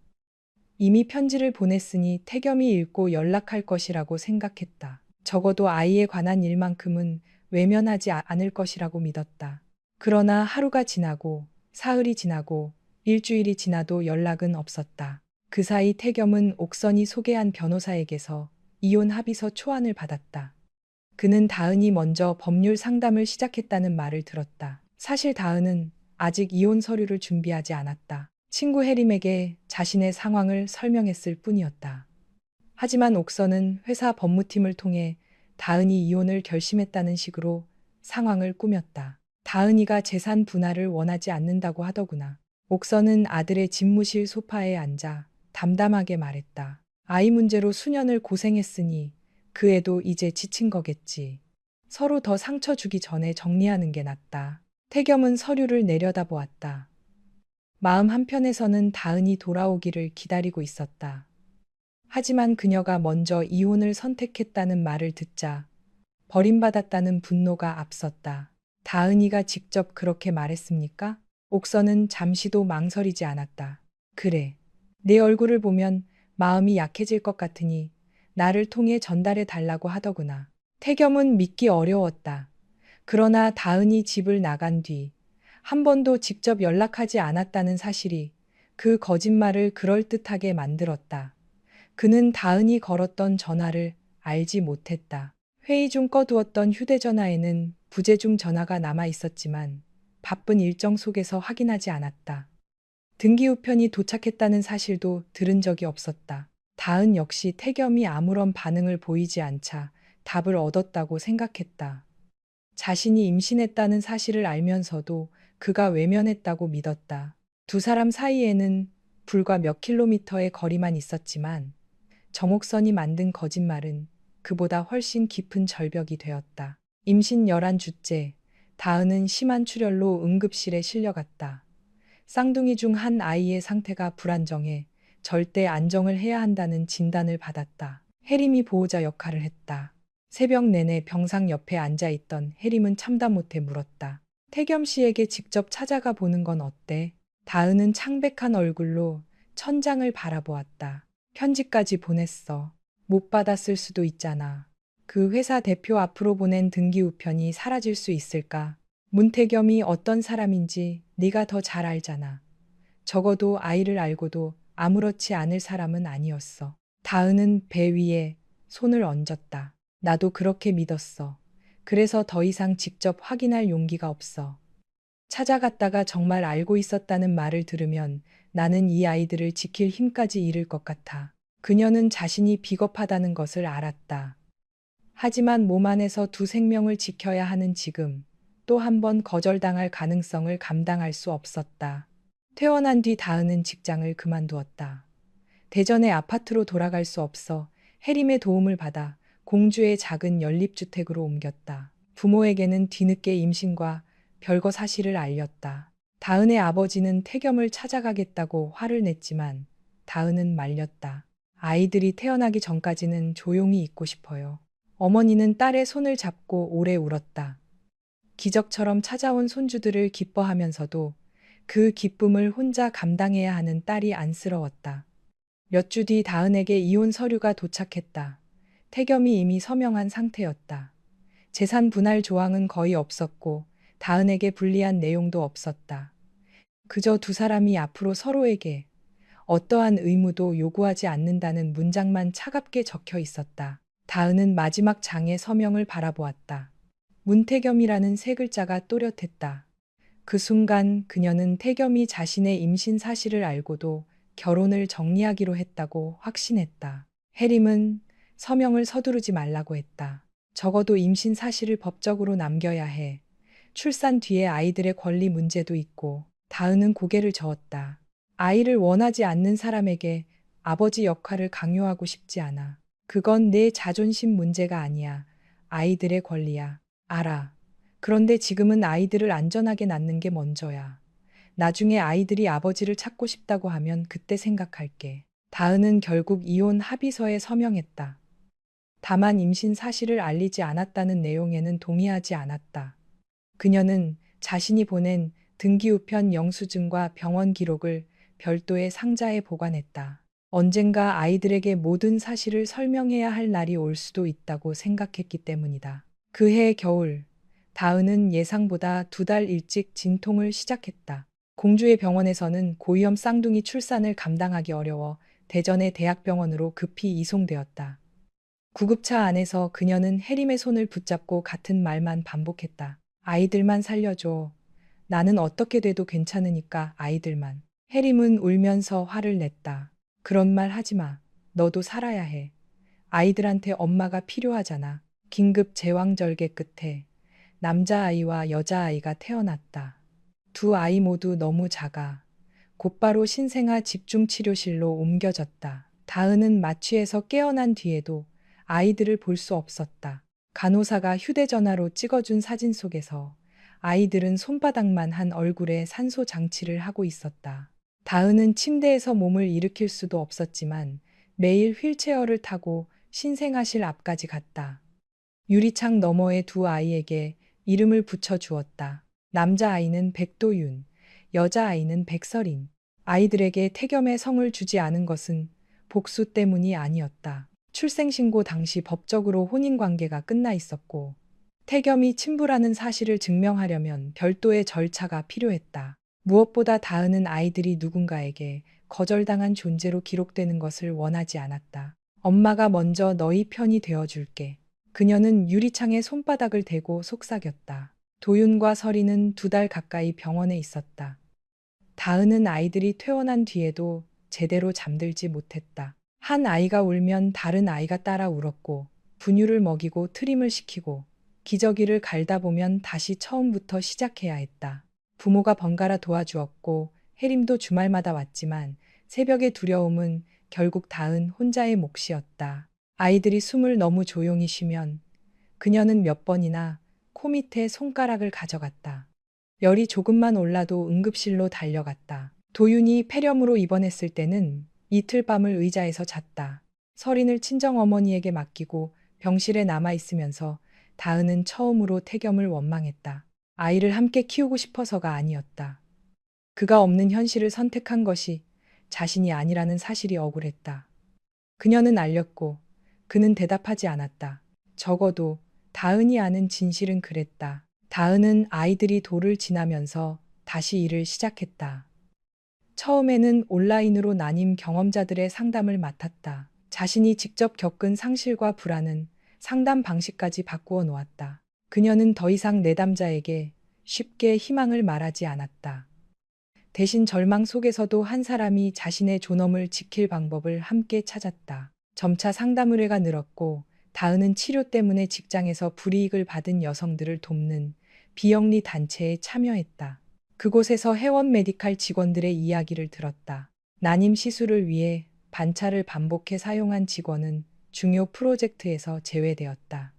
이미 편지를 보냈으니 태겸이 읽고 연락할 것이라고 생각했다. 적어도 아이에 관한 일만큼은 외면하지 않을 것이라고 믿었다. 그러나 하루가 지나고 사흘이 지나고 일주일이 지나도 연락은 없었다. 그 사이 태겸은 옥선이 소개한 변호사에게서 이혼 합의서 초안을 받았다. 그는 다은이 먼저 법률 상담을 시작했다는 말을 들었다. 사실 다은은 아직 이혼 서류를 준비하지 않았다. 친구 혜림에게 자신의 상황을 설명했을 뿐이었다. 하지만 옥선은 회사 법무팀을 통해 다은이 이혼을 결심했다는 식으로 상황을 꾸몄다. 다은이가 재산 분할을 원하지 않는다고 하더구나. 옥선은 아들의 집무실 소파에 앉아 담담하게 말했다. 아이 문제로 수년을 고생했으니 그 애도 이제 지친 거겠지. 서로 더 상처 주기 전에 정리하는 게 낫다. 태겸은 서류를 내려다보았다. 마음 한편에서는 다은이 돌아오기를 기다리고 있었다. 하지만 그녀가 먼저 이혼을 선택했다는 말을 듣자 버림받았다는 분노가 앞섰다. 다은이가 직접 그렇게 말했습니까? 옥선은 잠시도 망설이지 않았다. 그래. 내 얼굴을 보면 마음이 약해질 것 같으니 나를 통해 전달해 달라고 하더구나. 태겸은 믿기 어려웠다. 그러나 다은이 집을 나간 뒤 한 번도 직접 연락하지 않았다는 사실이 그 거짓말을 그럴듯하게 만들었다. 그는 다은이 걸었던 전화를 알지 못했다. 회의 중 꺼두었던 휴대전화에는 부재중 전화가 남아 있었지만 바쁜 일정 속에서 확인하지 않았다. 등기우편이 도착했다는 사실도 들은 적이 없었다. 다은 역시 태겸이 아무런 반응을 보이지 않자 답을 얻었다고 생각했다. 자신이 임신했다는 사실을 알면서도 그가 외면했다고 믿었다. 두 사람 사이에는 불과 몇 킬로미터의 거리만 있었지만 정옥선이 만든 거짓말은 그보다 훨씬 깊은 절벽이 되었다. 임신 11주째, 다은은 심한 출혈로 응급실에 실려갔다. 쌍둥이 중 한 아이의 상태가 불안정해 절대 안정을 해야 한다는 진단을 받았다. 혜림이 보호자 역할을 했다. 새벽 내내 병상 옆에 앉아있던 혜림은 참다 못해 물었다. 태겸 씨에게 직접 찾아가 보는 건 어때? 다은은 창백한 얼굴로 천장을 바라보았다. 편지까지 보냈어. 못 받았을 수도 있잖아. 그 회사 대표 앞으로 보낸 등기 우편이 사라질 수 있을까? 문태겸이 어떤 사람인지 네가 더 잘 알잖아. 적어도 아이를 알고도 아무렇지 않을 사람은 아니었어. 다은은 배 위에 손을 얹었다. 나도 그렇게 믿었어. 그래서 더 이상 직접 확인할 용기가 없어. 찾아갔다가 정말 알고 있었다는 말을 들으면 나는 이 아이들을 지킬 힘까지 잃을 것 같아. 그녀는 자신이 비겁하다는 것을 알았다. 하지만 몸 안에서 두 생명을 지켜야 하는 지금 또 한 번 거절당할 가능성을 감당할 수 없었다. 퇴원한 뒤 다은은 직장을 그만두었다. 대전의 아파트로 돌아갈 수 없어 해림의 도움을 받아 공주의 작은 연립주택으로 옮겼다. 부모에게는 뒤늦게 임신과 별거 사실을 알렸다. 다은의 아버지는 태겸을 찾아가겠다고 화를 냈지만 다은은 말렸다. 아이들이 태어나기 전까지는 조용히 있고 싶어요. 어머니는 딸의 손을 잡고 오래 울었다. 기적처럼 찾아온 손주들을 기뻐하면서도 그 기쁨을 혼자 감당해야 하는 딸이 안쓰러웠다. 몇 주 뒤 다은에게 이혼 서류가 도착했다. 태겸이 이미 서명한 상태였다. 재산 분할 조항은 거의 없었고 다은에게 불리한 내용도 없었다. 그저 두 사람이 앞으로 서로에게 어떠한 의무도 요구하지 않는다는 문장만 차갑게 적혀 있었다. 다은은 마지막 장의 서명을 바라보았다. 문태겸이라는 세 글자가 또렷했다. 그 순간 그녀는 태겸이 자신의 임신 사실을 알고도 결혼을 정리하기로 했다고 확신했다. 해림은 서명을 서두르지 말라고 했다. 적어도 임신 사실을 법적으로 남겨야 해. 출산 뒤에 아이들의 권리 문제도 있고. 다은은 고개를 저었다. 아이를 원하지 않는 사람에게 아버지 역할을 강요하고 싶지 않아. 그건 내 자존심 문제가 아니야. 아이들의 권리야. 알아. 그런데 지금은 아이들을 안전하게 낳는 게 먼저야. 나중에 아이들이 아버지를 찾고 싶다고 하면 그때 생각할게. 다은은 결국 이혼 합의서에 서명했다. 다만 임신 사실을 알리지 않았다는 내용에는 동의하지 않았다. 그녀는 자신이 보낸 등기우편 영수증과 병원 기록을 별도의 상자에 보관했다. 언젠가 아이들에게 모든 사실을 설명해야 할 날이 올 수도 있다고 생각했기 때문이다. 그해 겨울, 다은은 예상보다 2달 일찍 진통을 시작했다. 공주의 병원에서는 고위험 쌍둥이 출산을 감당하기 어려워 대전의 대학병원으로 급히 이송되었다. 구급차 안에서 그녀는 해림의 손을 붙잡고 같은 말만 반복했다. 아이들만 살려줘. 나는 어떻게 돼도 괜찮으니까 아이들만. 해림은 울면서 화를 냈다. 그런 말 하지 마. 너도 살아야 해. 아이들한테 엄마가 필요하잖아. 긴급 제왕절개 끝에 남자아이와 여자아이가 태어났다. 두 아이 모두 너무 작아. 곧바로 신생아 집중치료실로 옮겨졌다. 다은은 마취에서 깨어난 뒤에도 아이들을 볼 수 없었다. 간호사가 휴대전화로 찍어준 사진 속에서 아이들은 손바닥만 한 얼굴에 산소 장치를 하고 있었다. 다은은 침대에서 몸을 일으킬 수도 없었지만 매일 휠체어를 타고 신생아실 앞까지 갔다. 유리창 너머의 두 아이에게 이름을 붙여 주었다. 남자아이는 백도윤, 여자아이는 백설인. 아이들에게 태겸의 성을 주지 않은 것은 복수 때문이 아니었다. 출생신고 당시 법적으로 혼인관계가 끝나 있었고 태겸이 친부라는 사실을 증명하려면 별도의 절차가 필요했다. 무엇보다 다은은 아이들이 누군가에게 거절당한 존재로 기록되는 것을 원하지 않았다. 엄마가 먼저 너희 편이 되어줄게. 그녀는 유리창에 손바닥을 대고 속삭였다. 도윤과 설이는 2달 가까이 병원에 있었다. 다은은 아이들이 퇴원한 뒤에도 제대로 잠들지 못했다. 한 아이가 울면 다른 아이가 따라 울었고 분유를 먹이고 트림을 시키고 기저귀를 갈다 보면 다시 처음부터 시작해야 했다. 부모가 번갈아 도와주었고 해림도 주말마다 왔지만 새벽의 두려움은 결국 다은 혼자의 몫이었다. 아이들이 숨을 너무 조용히 쉬면 그녀는 몇 번이나 코 밑에 손가락을 가져갔다. 열이 조금만 올라도 응급실로 달려갔다. 도윤이 폐렴으로 입원했을 때는 이틀 밤을 의자에서 잤다. 설인을 친정어머니에게 맡기고 병실에 남아있으면서 다은은 처음으로 태겸을 원망했다. 아이를 함께 키우고 싶어서가 아니었다. 그가 없는 현실을 선택한 것이 자신이 아니라는 사실이 억울했다. 그녀는 알렸고 그는 대답하지 않았다. 적어도 다은이 아는 진실은 그랬다. 다은은 아이들이 도를 지나면서 다시 일을 시작했다. 처음에는 온라인으로 나뉜 경험자들의 상담을 맡았다. 자신이 직접 겪은 상실과 불안은 상담 방식까지 바꾸어 놓았다. 그녀는 더 이상 내담자에게 쉽게 희망을 말하지 않았다. 대신 절망 속에서도 한 사람이 자신의 존엄을 지킬 방법을 함께 찾았다. 점차 상담 의뢰가 늘었고 다은은 치료 때문에 직장에서 불이익을 받은 여성들을 돕는 비영리 단체에 참여했다. 그곳에서 회원 메디칼 직원들의 이야기를 들었다. 난임 시술을 위해 반차를 반복해 사용한 직원은 중요 프로젝트에서 제외되었다.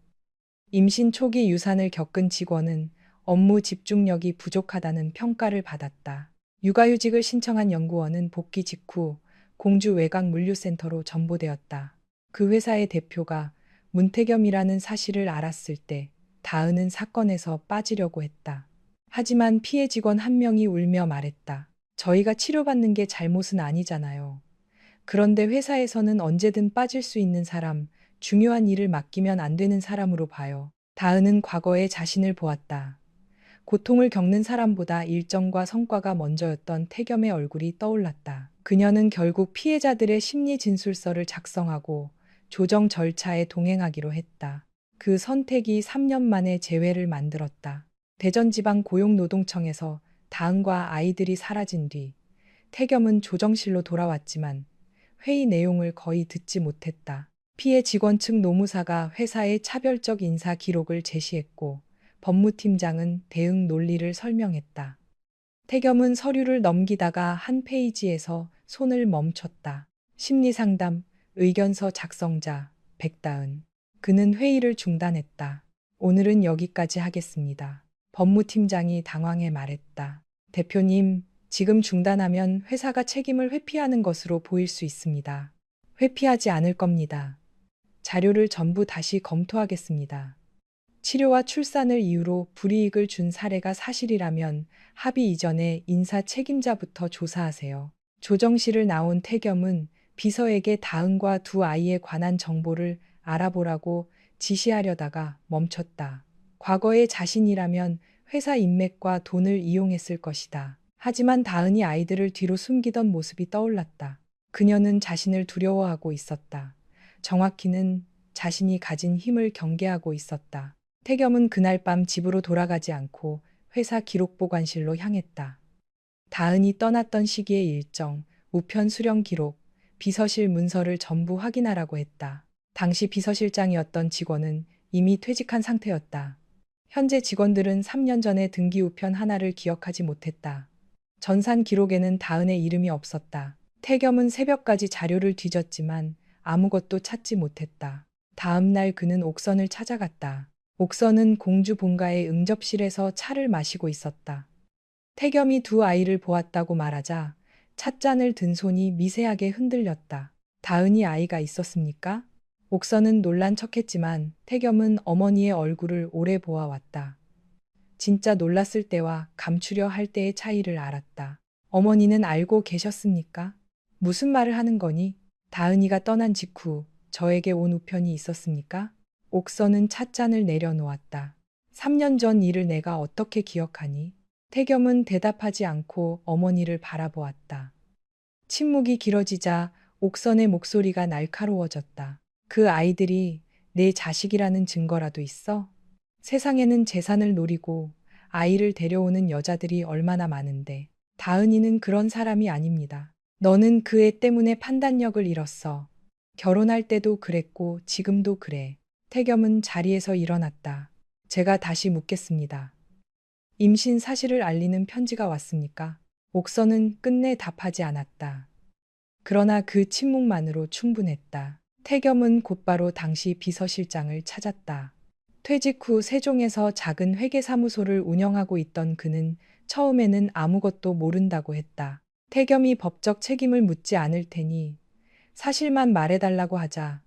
임신 초기 유산을 겪은 직원은 업무 집중력이 부족하다는 평가를 받았다. 육아휴직을 신청한 연구원은 복귀 직후 공주 외곽물류센터로 전보되었다. 그 회사의 대표가 문태겸이라는 사실을 알았을 때 다은은 사건에서 빠지려고 했다. 하지만 피해 직원 한 명이 울며 말했다. 저희가 치료받는 게 잘못은 아니잖아요. 그런데 회사에서는 언제든 빠질 수 있는 사람, 중요한 일을 맡기면 안 되는 사람으로 봐요. 다은은 과거에 자신을 보았다. 고통을 겪는 사람보다 일정과 성과가 먼저였던 태겸의 얼굴이 떠올랐다. 그녀는 결국 피해자들의 심리 진술서를 작성하고 조정 절차에 동행하기로 했다. 그 선택이 3년 만에 재회를 만들었다. 대전지방 고용노동청에서 다은과 아이들이 사라진 뒤 태겸은 조정실로 돌아왔지만 회의 내용을 거의 듣지 못했다. 피해 직원 측 노무사가 회사의 차별적 인사 기록을 제시했고 법무팀장은 대응 논리를 설명했다. 태겸은 서류를 넘기다가 한 페이지에서 손을 멈췄다. 심리상담, 의견서 작성자, 백다은. 그는 회의를 중단했다. 오늘은 여기까지 하겠습니다. 법무팀장이 당황해 말했다. 대표님, 지금 중단하면 회사가 책임을 회피하는 것으로 보일 수 있습니다. 회피하지 않을 겁니다. 자료를 전부 다시 검토하겠습니다. 치료와 출산을 이유로 불이익을 준 사례가 사실이라면 합의 이전에 인사 책임자부터 조사하세요. 조정실을 나온 태겸은 비서에게 다은과 두 아이에 관한 정보를 알아보라고 지시하려다가 멈췄다. 과거의 자신이라면 회사 인맥과 돈을 이용했을 것이다. 하지만 다은이 아이들을 뒤로 숨기던 모습이 떠올랐다. 그녀는 자신을 두려워하고 있었다. 정확히는 자신이 가진 힘을 경계하고 있었다. 태겸은 그날 밤 집으로 돌아가지 않고 회사 기록보관실로 향했다. 다은이 떠났던 시기의 일정, 우편 수령 기록, 비서실 문서를 전부 확인하라고 했다. 당시 비서실장이었던 직원은 이미 퇴직한 상태였다. 현재 직원들은 3년 전에 등기 우편 하나를 기억하지 못했다. 전산 기록에는 다은의 이름이 없었다. 태겸은 새벽까지 자료를 뒤졌지만 아무것도 찾지 못했다. 다음 날 그는 옥선을 찾아갔다. 옥선은 공주 본가의 응접실에서 차를 마시고 있었다. 태겸이 두 아이를 보았다고 말하자 찻잔을 든 손이 미세하게 흔들렸다. 다은이 아이가 있었습니까? 옥선은 놀란 척했지만 태겸은 어머니의 얼굴을 오래 보아왔다. 진짜 놀랐을 때와 감추려 할 때의 차이를 알았다. 어머니는 알고 계셨습니까? 무슨 말을 하는 거니? 다은이가 떠난 직후 저에게 온 우편이 있었습니까? 옥선은 찻잔을 내려놓았다. 3년 전 일을 내가 어떻게 기억하니? 태겸은 대답하지 않고 어머니를 바라보았다. 침묵이 길어지자 옥선의 목소리가 날카로워졌다. 그 아이들이 내 자식이라는 증거라도 있어? 세상에는 재산을 노리고 아이를 데려오는 여자들이 얼마나 많은데 다은이는 그런 사람이 아닙니다. 너는 그 애 때문에 판단력을 잃었어. 결혼할 때도 그랬고 지금도 그래. 태겸은 자리에서 일어났다. 제가 다시 묻겠습니다. 임신 사실을 알리는 편지가 왔습니까? 옥선은 끝내 답하지 않았다. 그러나 그 침묵만으로 충분했다. 태겸은 곧바로 당시 비서실장을 찾았다. 퇴직 후 세종에서 작은 회계사무소를 운영하고 있던 그는 처음에는 아무것도 모른다고 했다. 태겸이 법적 책임을 묻지 않을 테니 사실만 말해달라고 하자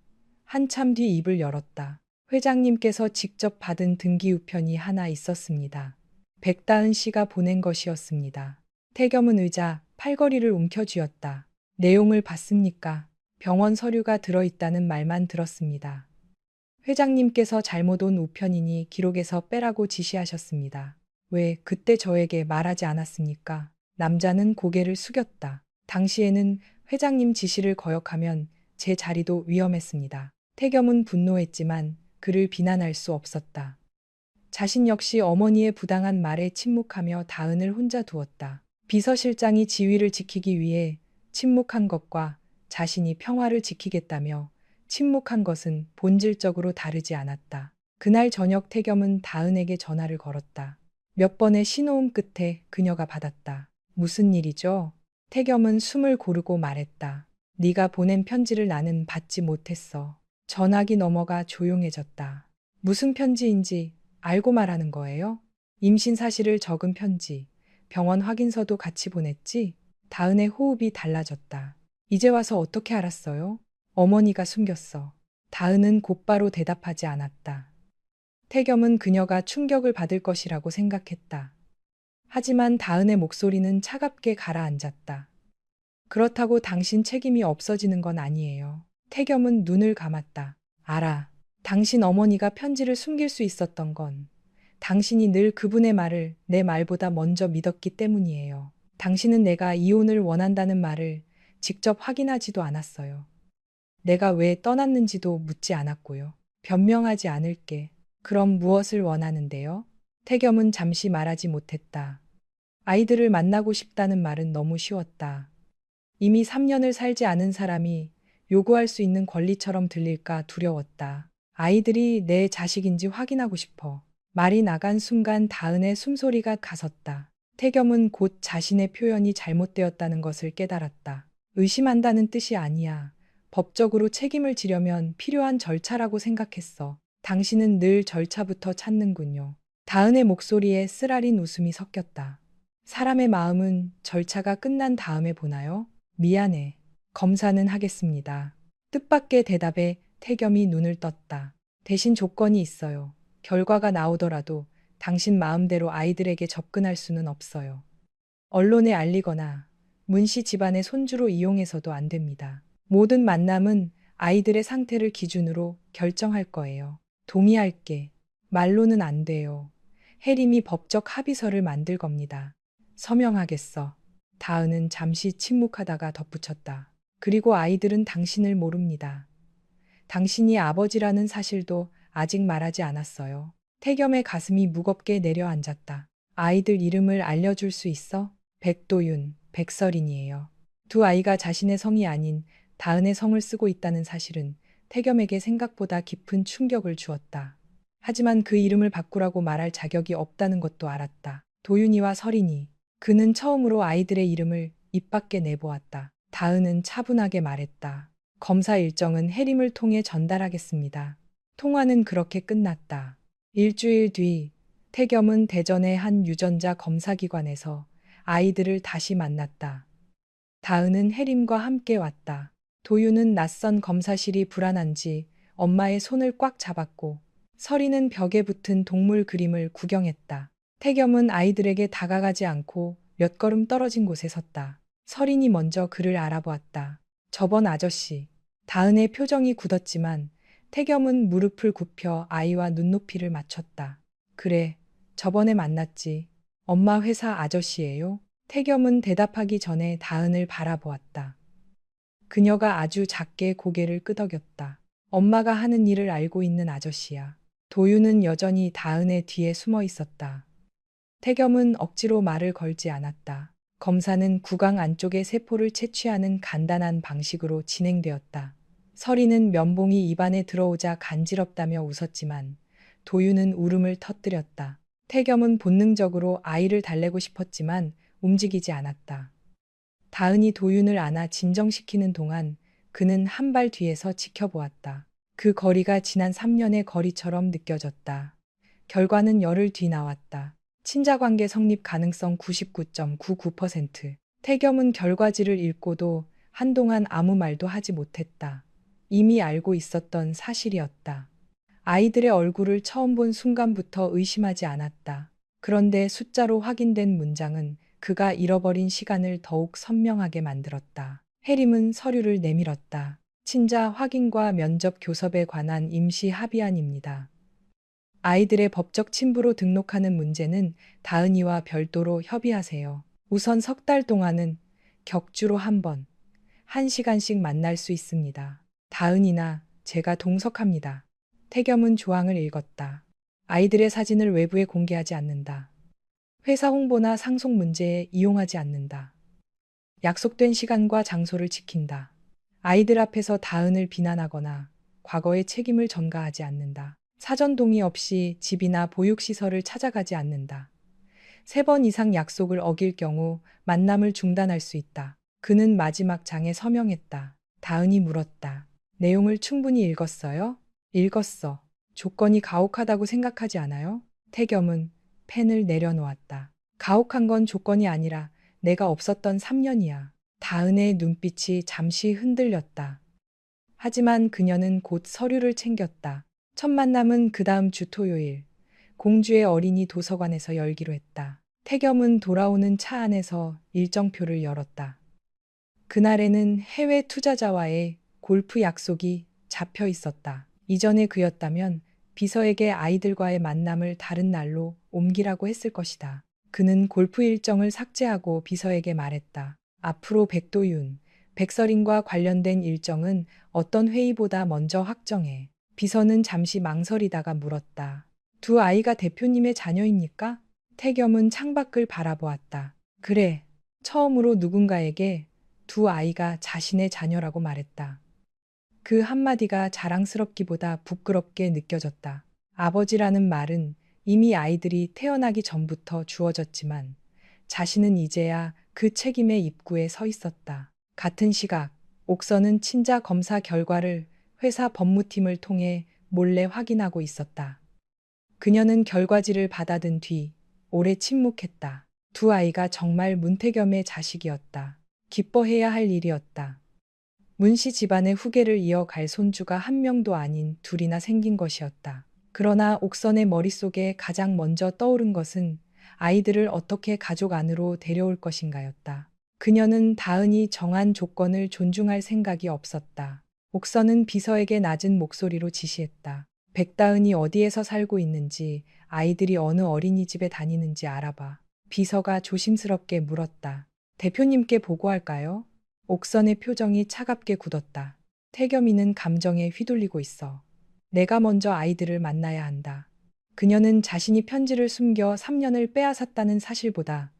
한참 뒤 입을 열었다. 회장님께서 직접 받은 등기 우편이 하나 있었습니다. 백다은 씨가 보낸 것이었습니다. 태겸은 의자, 팔걸이를 움켜쥐었다. 내용을 봤습니까? 병원 서류가 들어있다는 말만 들었습니다. 회장님께서 잘못 온 우편이니 기록에서 빼라고 지시하셨습니다. 왜 그때 저에게 말하지 않았습니까? 남자는 고개를 숙였다. 당시에는 회장님 지시를 거역하면 제 자리도 위험했습니다. 태겸은 분노했지만 그를 비난할 수 없었다. 자신 역시 어머니의 부당한 말에 침묵하며 다은을 혼자 두었다. 비서실장이 지위를 지키기 위해 침묵한 것과 자신이 평화를 지키겠다며 침묵한 것은 본질적으로 다르지 않았다. 그날 저녁 태겸은 다은에게 전화를 걸었다. 몇 번의 신호음 끝에 그녀가 받았다. 무슨 일이죠? 태겸은 숨을 고르고 말했다. 네가 보낸 편지를 나는 받지 못했어. 전화기 너머가 조용해졌다. 무슨 편지인지 알고 말하는 거예요? 임신 사실을 적은 편지. 병원 확인서도 같이 보냈지? 다은의 호흡이 달라졌다. 이제 와서 어떻게 알았어요? 어머니가 숨겼어. 다은은 곧바로 대답하지 않았다. 태겸은 그녀가 충격을 받을 것이라고 생각했다. 하지만 다은의 목소리는 차갑게 가라앉았다. 그렇다고 당신 책임이 없어지는 건 아니에요. 태겸은 눈을 감았다. 알아. 당신 어머니가 편지를 숨길 수 있었던 건 당신이 늘 그분의 말을 내 말보다 먼저 믿었기 때문이에요. 당신은 내가 이혼을 원한다는 말을 직접 확인하지도 않았어요. 내가 왜 떠났는지도 묻지 않았고요. 변명하지 않을게. 그럼 무엇을 원하는데요? 태겸은 잠시 말하지 못했다. 아이들을 만나고 싶다는 말은 너무 쉬웠다. 이미 3년을 살지 않은 사람이 요구할 수 있는 권리처럼 들릴까 두려웠다. 아이들이 내 자식인지 확인하고 싶어. 말이 나간 순간 다은의 숨소리가 가섰다. 태겸은 곧 자신의 표현이 잘못되었다는 것을 깨달았다. 의심한다는 뜻이 아니야. 법적으로 책임을 지려면 필요한 절차라고 생각했어. 당신은 늘 절차부터 찾는군요. 다은의 목소리에 쓰라린 웃음이 섞였다. 사람의 마음은 절차가 끝난 다음에 보나요? 미안해. 검사는 하겠습니다. 뜻밖의 대답에 태겸이 눈을 떴다. 대신 조건이 있어요. 결과가 나오더라도 당신 마음대로 아이들에게 접근할 수는 없어요. 언론에 알리거나 문씨 집안의 손주로 이용해서도 안 됩니다. 모든 만남은 아이들의 상태를 기준으로 결정할 거예요. 동의할게. 말로는 안 돼요. 혜림이 법적 합의서를 만들 겁니다. 서명하겠어. 다은은 잠시 침묵하다가 덧붙였다. 그리고 아이들은 당신을 모릅니다. 당신이 아버지라는 사실도 아직 말하지 않았어요. 태겸의 가슴이 무겁게 내려앉았다. 아이들 이름을 알려줄 수 있어? 백도윤, 백설인이에요. 두 아이가 자신의 성이 아닌 다은의 성을 쓰고 있다는 사실은 태겸에게 생각보다 깊은 충격을 주었다. 하지만 그 이름을 바꾸라고 말할 자격이 없다는 것도 알았다. 도윤이와 설인이. 그는 처음으로 아이들의 이름을 입 밖에 내보았다. 다은은 차분하게 말했다. 검사 일정은 혜림을 통해 전달하겠습니다. 통화는 그렇게 끝났다. 일주일 뒤 태겸은 대전의 한 유전자 검사기관에서 아이들을 다시 만났다. 다은은 혜림과 함께 왔다. 도윤은 낯선 검사실이 불안한지 엄마의 손을 꽉 잡았고 설이는 벽에 붙은 동물 그림을 구경했다. 태겸은 아이들에게 다가가지 않고 몇 걸음 떨어진 곳에 섰다. 설인이 먼저 그를 알아보았다. 저번 아저씨. 다은의 표정이 굳었지만 태겸은 무릎을 굽혀 아이와 눈높이를 맞췄다. 그래, 저번에 만났지. 엄마 회사 아저씨예요? 태겸은 대답하기 전에 다은을 바라보았다. 그녀가 아주 작게 고개를 끄덕였다. 엄마가 하는 일을 알고 있는 아저씨야. 도윤은 여전히 다은의 뒤에 숨어 있었다. 태겸은 억지로 말을 걸지 않았다. 검사는 구강 안쪽의 세포를 채취하는 간단한 방식으로 진행되었다. 설이는 면봉이 입안에 들어오자 간지럽다며 웃었지만 도윤은 울음을 터뜨렸다. 태겸은 본능적으로 아이를 달래고 싶었지만 움직이지 않았다. 다은이 도윤을 안아 진정시키는 동안 그는 한 발 뒤에서 지켜보았다. 그 거리가 지난 3년의 거리처럼 느껴졌다. 결과는 열흘 뒤 나왔다. 친자관계 성립 가능성 99.99%. 태겸은 결과지를 읽고도 한동안 아무 말도 하지 못했다. 이미 알고 있었던 사실이었다. 아이들의 얼굴을 처음 본 순간부터 의심하지 않았다. 그런데 숫자로 확인된 문장은 그가 잃어버린 시간을 더욱 선명하게 만들었다. 해림은 서류를 내밀었다. 친자 확인과 면접 교섭에 관한 임시 합의안입니다. 아이들의 법적 친부로 등록하는 문제는 다은이와 별도로 협의하세요. 우선 석 달 동안은 격주로 한 번, 1시간씩 만날 수 있습니다. 다은이나 제가 동석합니다. 태겸은 조항을 읽었다. 아이들의 사진을 외부에 공개하지 않는다. 회사 홍보나 상속 문제에 이용하지 않는다. 약속된 시간과 장소를 지킨다. 아이들 앞에서 다은을 비난하거나 과거의 책임을 전가하지 않는다. 사전 동의 없이 집이나 보육시설을 찾아가지 않는다. 3번 이상 약속을 어길 경우 만남을 중단할 수 있다. 그는 마지막 장에 서명했다. 다은이 물었다. 내용을 충분히 읽었어요? 읽었어. 조건이 가혹하다고 생각하지 않아요? 태겸은 펜을 내려놓았다. 가혹한 건 조건이 아니라 내가 없었던 3년이야. 다은의 눈빛이 잠시 흔들렸다. 하지만 그녀는 곧 서류를 챙겼다. 첫 만남은 그 다음 주 토요일, 공주의 어린이 도서관에서 열기로 했다. 태겸은 돌아오는 차 안에서 일정표를 열었다. 그날에는 해외 투자자와의 골프 약속이 잡혀 있었다. 이전에 그였다면 비서에게 아이들과의 만남을 다른 날로 옮기라고 했을 것이다. 그는 골프 일정을 삭제하고 비서에게 말했다. 앞으로 백도윤, 백설인과 관련된 일정은 어떤 회의보다 먼저 확정해. 비서는 잠시 망설이다가 물었다. 두 아이가 대표님의 자녀입니까? 태겸은 창밖을 바라보았다. 그래. 처음으로 누군가에게 두 아이가 자신의 자녀라고 말했다. 그 한마디가 자랑스럽기보다 부끄럽게 느껴졌다. 아버지라는 말은 이미 아이들이 태어나기 전부터 주어졌지만 자신은 이제야 그 책임의 입구에 서 있었다. 같은 시각, 옥선은 친자 검사 결과를 회사 법무팀을 통해 몰래 확인하고 있었다. 그녀는 결과지를 받아든 뒤 오래 침묵했다. 두 아이가 정말 문태겸의 자식이었다. 기뻐해야 할 일이었다. 문씨 집안의 후계를 이어갈 손주가 한 명도 아닌 둘이나 생긴 것이었다. 그러나 옥선의 머릿속에 가장 먼저 떠오른 것은 아이들을 어떻게 가족 안으로 데려올 것인가였다. 그녀는 다은이 정한 조건을 존중할 생각이 없었다. 옥선은 비서에게 낮은 목소리로 지시했다. 백다은이 어디에서 살고 있는지, 아이들이 어느 어린이집에 다니는지 알아봐. 비서가 조심스럽게 물었다. 대표님께 보고할까요? 옥선의 표정이 차갑게 굳었다. 태겸이는 감정에 휘둘리고 있어. 내가 먼저 아이들을 만나야 한다. 그녀는 자신이 편지를 숨겨 3년을 빼앗았다는 사실보다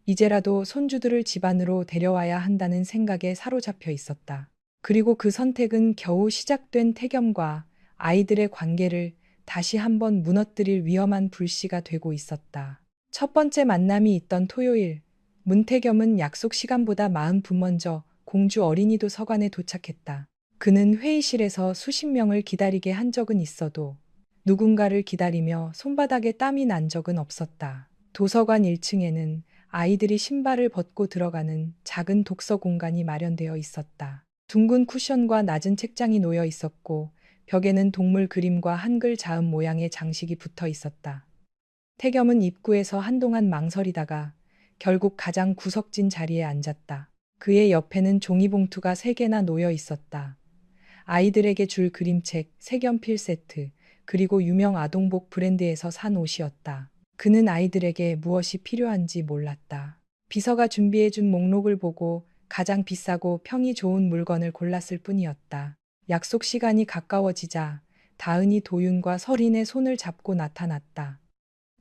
이제라도 손주들을 집안으로 데려와야 한다는 생각에 사로잡혀 있었다. 그리고 그 선택은 겨우 시작된 태겸과 아이들의 관계를 다시 한번 무너뜨릴 위험한 불씨가 되고 있었다. 첫 번째 만남이 있던 토요일, 문태겸은 약속 시간보다 40분 먼저 공주 어린이 도서관에 도착했다. 그는 회의실에서 수십 명을 기다리게 한 적은 있어도 누군가를 기다리며 손바닥에 땀이 난 적은 없었다. 도서관 1층에는 아이들이 신발을 벗고 들어가는 작은 독서 공간이 마련되어 있었다. 둥근 쿠션과 낮은 책장이 놓여 있었고 벽에는 동물 그림과 한글 자음 모양의 장식이 붙어 있었다. 태겸은 입구에서 한동안 망설이다가 결국 가장 구석진 자리에 앉았다. 그의 옆에는 종이봉투가 3개나 놓여 있었다. 아이들에게 줄 그림책, 색연필 세트, 그리고 유명 아동복 브랜드에서 산 옷이었다. 그는 아이들에게 무엇이 필요한지 몰랐다. 비서가 준비해준 목록을 보고 가장 비싸고 평이 좋은 물건을 골랐을 뿐이었다. 약속 시간이 가까워지자 다은이 도윤과 설인의 손을 잡고 나타났다.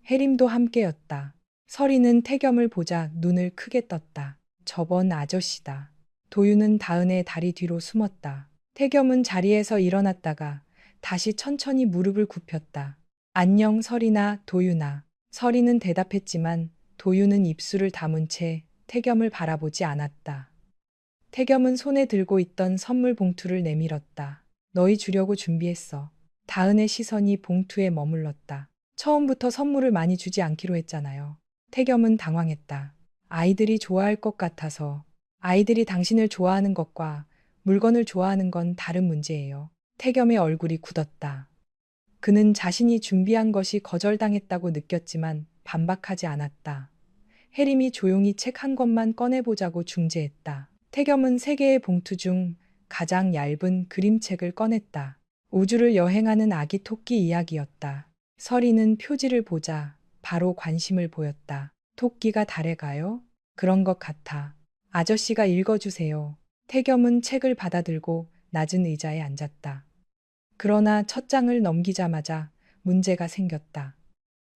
혜림도 함께였다. 설인은 태겸을 보자 눈을 크게 떴다. 저번 아저씨다. 도윤은 다은의 다리 뒤로 숨었다. 태겸은 자리에서 일어났다가 다시 천천히 무릎을 굽혔다. 안녕 설인아, 도윤아. 설인은 대답했지만 도윤은 입술을 다문 채 태겸을 바라보지 않았다. 태겸은 손에 들고 있던 선물 봉투를 내밀었다. 너희 주려고 준비했어. 다은의 시선이 봉투에 머물렀다. 처음부터 선물을 많이 주지 않기로 했잖아요. 태겸은 당황했다. 아이들이 좋아할 것 같아서. 아이들이 당신을 좋아하는 것과 물건을 좋아하는 건 다른 문제예요. 태겸의 얼굴이 굳었다. 그는 자신이 준비한 것이 거절당했다고 느꼈지만 반박하지 않았다. 혜림이 조용히 책 한 권만 꺼내보자고 중재했다. 태겸은 세 개의 봉투 중 가장 얇은 그림책을 꺼냈다. 우주를 여행하는 아기 토끼 이야기였다. 서리는 표지를 보자 바로 관심을 보였다. 토끼가 달에 가요? 그런 것 같아. 아저씨가 읽어주세요. 태겸은 책을 받아들고 낮은 의자에 앉았다. 그러나 첫 장을 넘기자마자 문제가 생겼다.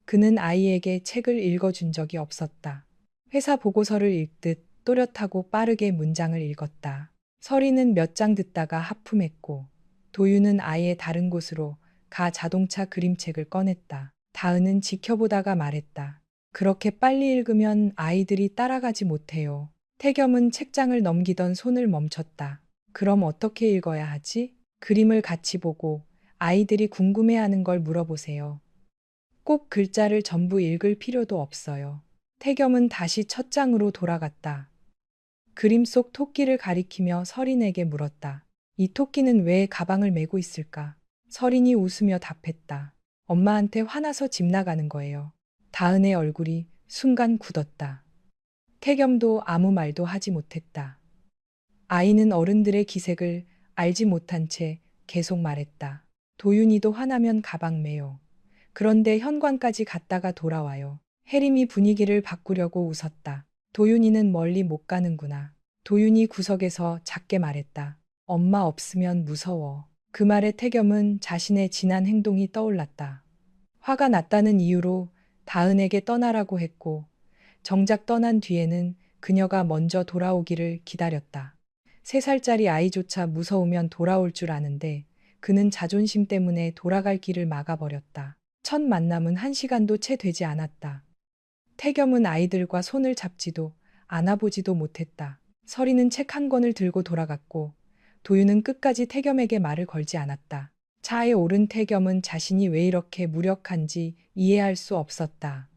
그는 아이에게 책을 읽어준 적이 없었다. 회사 보고서를 읽듯 또렷하고 빠르게 문장을 읽었다. 서리는 몇 장 듣다가 하품했고 도윤은 아예 다른 곳으로 가 자동차 그림책을 꺼냈다. 다은은 지켜보다가 말했다. 그렇게 빨리 읽으면 아이들이 따라가지 못해요. 태겸은 책장을 넘기던 손을 멈췄다. 그럼 어떻게 읽어야 하지? 그림을 같이 보고 아이들이 궁금해하는 걸 물어보세요. 꼭 글자를 전부 읽을 필요도 없어요. 태겸은 다시 첫 장으로 돌아갔다. 그림 속 토끼를 가리키며 서린에게 물었다. 이 토끼는 왜 가방을 메고 있을까? 서린이 웃으며 답했다. 엄마한테 화나서 집 나가는 거예요. 다은의 얼굴이 순간 굳었다. 태겸도 아무 말도 하지 못했다. 아이는 어른들의 기색을 알지 못한 채 계속 말했다. 도윤이도 화나면 가방 메요. 그런데 현관까지 갔다가 돌아와요. 혜림이 분위기를 바꾸려고 웃었다. 도윤이는 멀리 못 가는구나. 도윤이 구석에서 작게 말했다. 엄마 없으면 무서워. 그 말에 태겸은 자신의 지난 행동이 떠올랐다. 화가 났다는 이유로 다은에게 떠나라고 했고 정작 떠난 뒤에는 그녀가 먼저 돌아오기를 기다렸다. 3살짜리 아이조차 무서우면 돌아올 줄 아는데 그는 자존심 때문에 돌아갈 길을 막아버렸다. 첫 만남은 1시간도 채 되지 않았다. 태겸은 아이들과 손을 잡지도 안아보지도 못했다. 서리는 책 한 권을 들고 돌아갔고 도윤은 끝까지 태겸에게 말을 걸지 않았다. 차에 오른 태겸은 자신이 왜 이렇게 무력한지 이해할 수 없었다.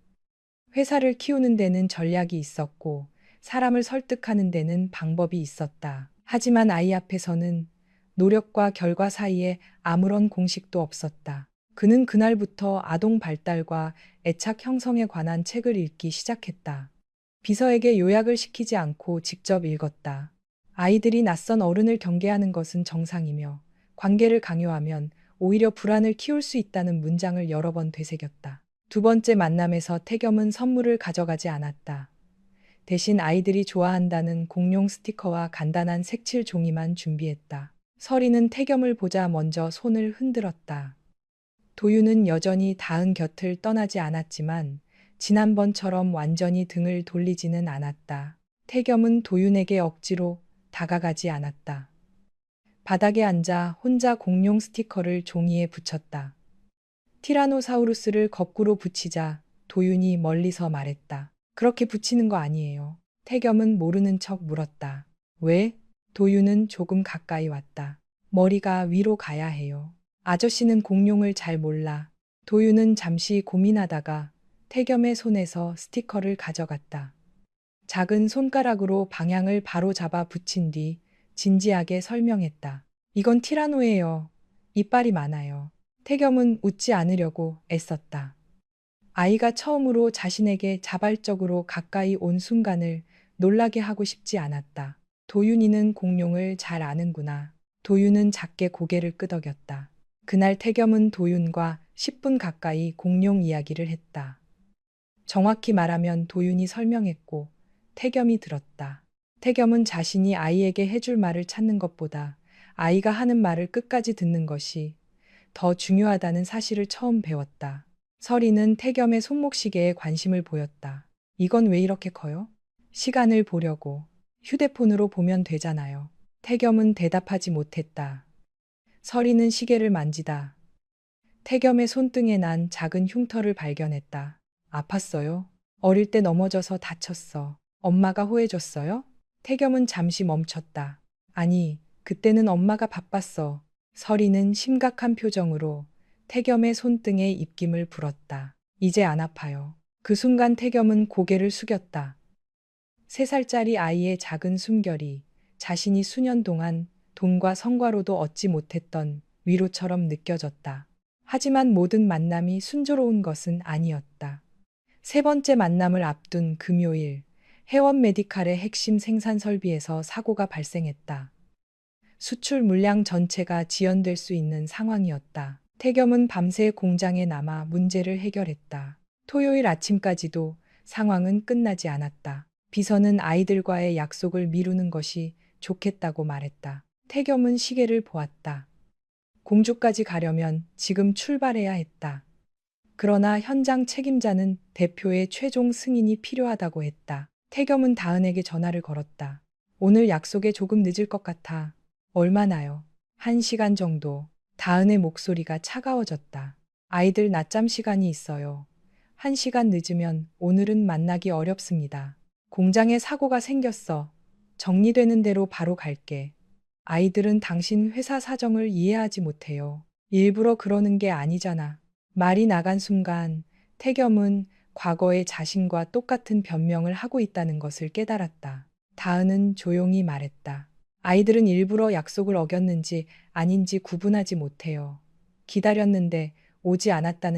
회사를 키우는 데는 전략이 있었고 사람을 설득하는 데는 방법이 있었다. 하지만 아이 앞에서는 노력과 결과 사이에 아무런 공식도 없었다. 그는 그날부터 아동 발달과 애착 형성에 관한 책을 읽기 시작했다. 비서에게 요약을 시키지 않고 직접 읽었다. 아이들이 낯선 어른을 경계하는 것은 정상이며 관계를 강요하면 오히려 불안을 키울 수 있다는 문장을 여러 번 되새겼다. 두 번째 만남에서 태겸은 선물을 가져가지 않았다. 대신 아이들이 좋아한다는 공룡 스티커와 간단한 색칠 종이만 준비했다. 서리는 태겸을 보자 먼저 손을 흔들었다. 도윤은 여전히 다은 곁을 떠나지 않았지만 지난번처럼 완전히 등을 돌리지는 않았다. 태겸은 도윤에게 억지로 다가가지 않았다. 바닥에 앉아 혼자 공룡 스티커를 종이에 붙였다. 티라노사우루스를 거꾸로 붙이자 도윤이 멀리서 말했다. 그렇게 붙이는 거 아니에요. 태겸은 모르는 척 물었다. 왜? 도윤은 조금 가까이 왔다. 머리가 위로 가야 해요. 아저씨는 공룡을 잘 몰라. 도윤은 잠시 고민하다가 태겸의 손에서 스티커를 가져갔다. 작은 손가락으로 방향을 바로 잡아 붙인 뒤 진지하게 설명했다. 이건 티라노예요. 이빨이 많아요. 태겸은 웃지 않으려고 애썼다. 아이가 처음으로 자신에게 자발적으로 가까이 온 순간을 놀라게 하고 싶지 않았다. 도윤이는 공룡을 잘 아는구나. 도윤은 작게 고개를 끄덕였다. 그날 태겸은 도윤과 10분 가까이 공룡 이야기를 했다. 정확히 말하면 도윤이 설명했고 태겸이 들었다. 태겸은 자신이 아이에게 해줄 말을 찾는 것보다 아이가 하는 말을 끝까지 듣는 것이 더 중요하다는 사실을 처음 배웠다. 서리는 태겸의 손목시계에 관심을 보였다. 이건 왜 이렇게 커요? 시간을 보려고. 휴대폰으로 보면 되잖아요. 태겸은 대답하지 못했다. 서리는 시계를 만지다 태겸의 손등에 난 작은 흉터를 발견했다. 아팠어요? 어릴 때 넘어져서 다쳤어. 엄마가 호해줬어요? 태겸은 잠시 멈췄다. 아니, 그때는 엄마가 바빴어. 서리는 심각한 표정으로 태겸의 손등에 입김을 불었다. 이제 안 아파요. 그 순간 태겸은 고개를 숙였다. 3살짜리 아이의 작은 숨결이 자신이 수년 동안 돈과 성과로도 얻지 못했던 위로처럼 느껴졌다. 하지만 모든 만남이 순조로운 것은 아니었다. 세 번째 만남을 앞둔 금요일, 해원 메디칼의 핵심 생산 설비에서 사고가 발생했다. 수출 물량 전체가 지연될 수 있는 상황이었다. 태겸은 밤새 공장에 남아 문제를 해결했다. 토요일 아침까지도 상황은 끝나지 않았다. 비서는 아이들과의 약속을 미루는 것이 좋겠다고 말했다. 태겸은 시계를 보았다. 공주까지 가려면 지금 출발해야 했다. 그러나 현장 책임자는 대표의 최종 승인이 필요하다고 했다. 태겸은 다은에게 전화를 걸었다. 오늘 약속에 조금 늦을 것 같아. 얼마나요? 1시간 정도. 다은의 목소리가 차가워졌다. 아이들 낮잠 시간이 있어요. 1시간 늦으면 오늘은 만나기 어렵습니다. 공장에 사고가 생겼어. 정리되는 대로 바로 갈게. 아이들은 당신 회사 사정을 이해하지 못해요. 일부러 그러는 게 아니잖아. 말이 나간 순간 태겸은 과거의 자신과 똑같은 변명을 하고 있다는 것을 깨달았다. 다은은 조용히 말했다. 아이들은 일부러 약속을 어겼는지 아닌지 구분하지 못해요. 기다렸는데 오지 않았다는